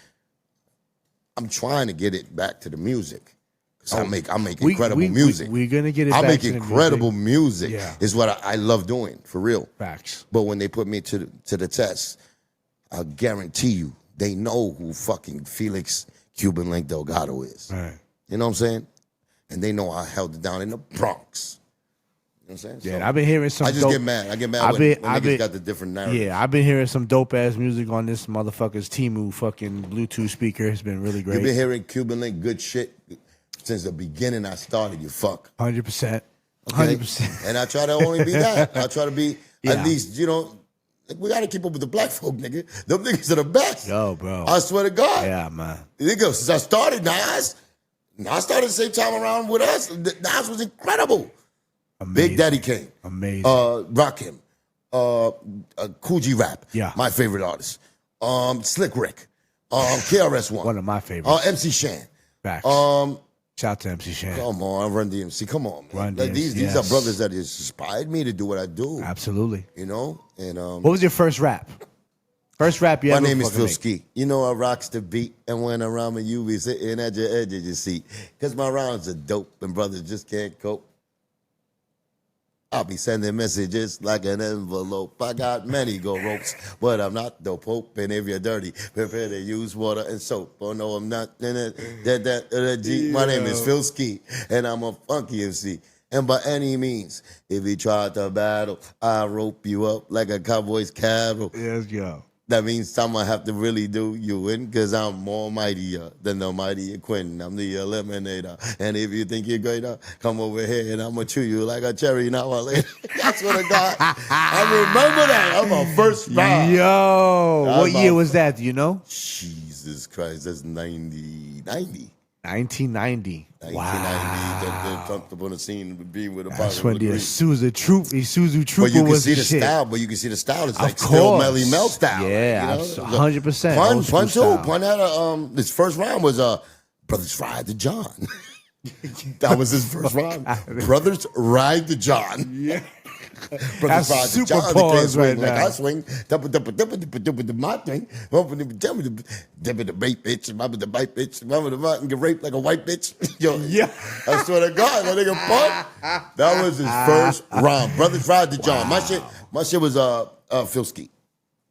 I'm trying to get it back to the music. Because I make incredible music. We're going to get it I back make to the incredible music. Yeah. Is what I love doing, for real. Facts. But when they put me to the test, I guarantee you, they know who fucking Felix Cuban Link Delgado is. Right. You know what I'm saying? And they know I held it down in the Bronx. You know what I'm saying? Yeah, I've been hearing some. I just get mad. I get mad when niggas got the different narrative. Yeah, I've been hearing some dope ass music on this motherfucker's Temu fucking Bluetooth speaker. It's been really great. You've been hearing Cuban Link good shit since the beginning I started, you fuck. 100%. Okay? 100%. And I try to only be that. I try to be at least, we got to keep up with the black folk, nigga. Them niggas are the best. Yo, bro. I swear to God. Yeah, man. Nigga, since I started, Nas started the same time around with us. Nas was incredible. Amazing. Big Daddy Kane. Amazing. Rakim. Cool G Rap. Yeah. My favorite artist. Slick Rick. KRS-One. One of my favorites. MC Shan. Facts. Shout out to MC Shan. Come on, Run DMC. Come on, man. Run Like, DMC, these are brothers that inspired me to do what I do. Absolutely. And What was your first rap? First rap you my ever name is fucking Phil made? Ski. I rocks the beat, and when I'm around you, be sitting at your edge of your seat. Cause my rhymes are dope, and brothers just can't cope. I'll be sending messages like an envelope. I got many go ropes, but I'm not the Pope. And if you're dirty, prepare to use water and soap. Oh no, I'm not. My name is Phil Ski, and I'm a funky MC. And by any means, if you try to battle, I rope you up like a cowboy's cattle. Yes, yo. That means someone have to really do you in, because I'm more mightier than the mighty Quentin. I'm the eliminator. And if you think you're greater, come over here and I'm going to chew you like a cherry now or later. That's what I got. I remember that. I'm my first round. Yo. What year was that? Do you know? Jesus Christ. That's 90. 1990. 1990. Wow. Jumped up on the scene being with a That's when the But Isuzu Trooper you can was see the the shit. style. But you can see the style. It's Of like course. still Melly Mel style. Yeah, 100%. Pun old school too. style. Pun had his first round was Brothers Ride to John. That was his first round. Brothers Ride to John. Yeah. Brothers That's Ride to super John. They pause can't swing right like now. I swing. My thing. The bait bitch. Remember the bite bitch. Remember the mutton get raped like a white bitch. Yo, Yeah. I swear to God, that nigga Pun. That was his first round. Brothers Ride to John. My shit was Phil Ski.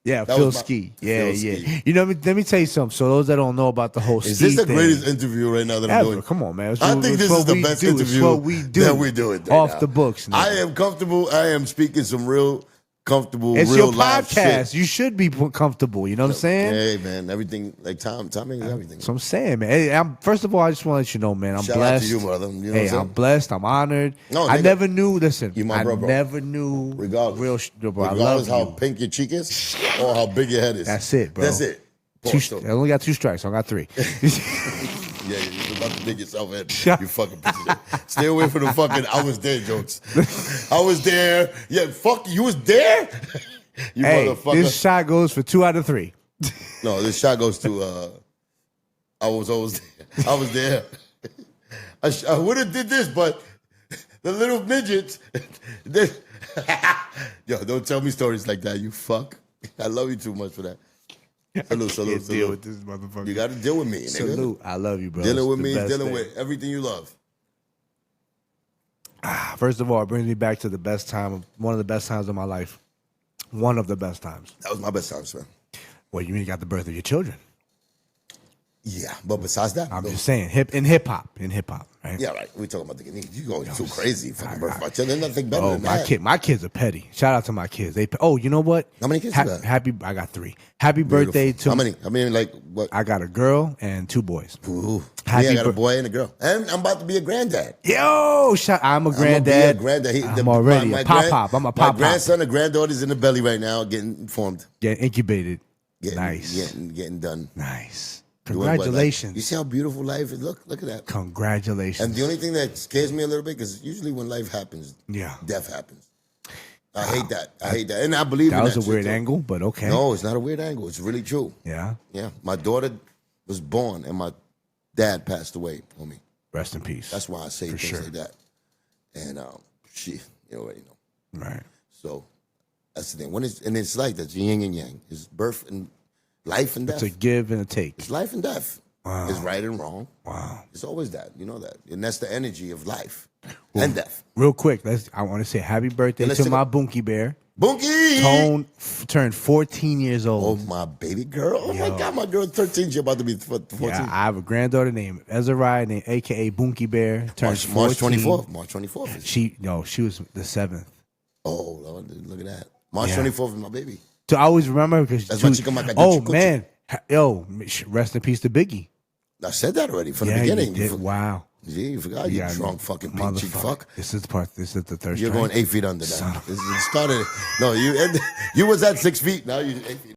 Yeah, That Phil was my- Ski. Phil Yeah, Ski. yeah. You know, let me tell you something. So those that don't know about the whole Is Ski this the thing, greatest interview right now that I'm ever. doing? Come on, man. I think this is the best interview It's what we do. that we're doing right off now. the books. Nigga. I am comfortable. I am speaking some real comfortable, It's real your live podcast. shit. You should be comfortable. You know what I'm saying? Hey, man, everything, like timing is everything. So I'm saying, man. Hey, first of all, I just want to let you know, man. I'm Shout blessed. out to you, brother. You know what Hey, I'm saying? I'm blessed. I'm honored. No, I nigga. never knew. Listen, You my I bro, bro. never knew. Regardless. Bro, I love Regardless how you. pink your cheek is or how big your head is. That's it, bro. That's it. I only got 2 strikes. So I got 3. Yeah, you're about to dig yourself in. You fucking piece of shit. Stay away from the fucking I was there jokes. I was there. Yeah, fuck you was there? You Hey, motherfucker. this shot goes for 2 out of 3. No, this shot goes to I was always there. I was there. I would have did this, but the little midgets. Yo, don't tell me stories like that, you fuck. I love you too much for that. Salute. Deal with this motherfucker. You got to deal with me, nigga. Salute. I love you, bro. Dealing It's with the me, best dealing thing. with everything you love. First of all, it brings me back to the best time, one of the best times of my life. One of the best times. That was my best time, man. Well, you mean you got the birth of your children? Yeah, but besides that, I'm no. just saying, in hip hop, right? Yeah, right. We talking about the you going too crazy. Fucking birth my children. There's nothing better Oh, than that. my kids are petty. Shout out to my kids. You know what? How many kids you got? I got 3. Happy birthday to How many? I mean, like what? I got a girl and 2 boys. Ooh. Happy I got a bir- boy and a girl, and I'm about to be a granddad. Yo, I'm a I'm granddad. gonna be a granddad. I'm already a pop. I'm a My pop. grandson and granddaughter's in the belly right now, getting formed. Getting incubated. Getting, Nice. Getting done. Nice. Doing what, like, Congratulations. you see how beautiful life is? Look at that. Congratulations. And the only thing that scares me a little bit, because usually when life happens, Yeah. death happens. I hate that. I hate that. And I believe that in was that a shit, weird too. angle, but okay. No, it's not a weird angle. It's really true. Yeah. Yeah. My daughter was born and my dad passed away, homie. Rest in peace. That's why I say For things sure. like that. And you already know. Right. So that's the thing. It's like that, yin and yang. It's birth and life and death. It's a give and a take. It's life and death. Wow. It's right and wrong. Wow. It's always that. You know that. And that's the energy of life and death. Real quick, I want to say happy birthday let's to take my a- Bunky Bear. Bunky! Tone turned 14 years Oh, old. my baby girl. Oh, my God. My girl 13. She's about to be 14. Yeah, I have a granddaughter named Ezra, named AKA Bunky Bear. Turns March 14. 24th. March 24th. She was the 7th. Oh, Lord, look at that. March Yeah. 24th is my baby. So I always remember because That's why she come back and oh do chucuchi. man, yo, rest in peace to Biggie. I said that already from the Yeah, beginning. you did. Wow. Yeah, you forgot. You Yeah, drunk fucking pink cheek motherfucker. fuck. This is the part. This is the third. You're strike. going 8 feet under Son that. of It started. No, you was at 6 feet. Now you're 8 feet.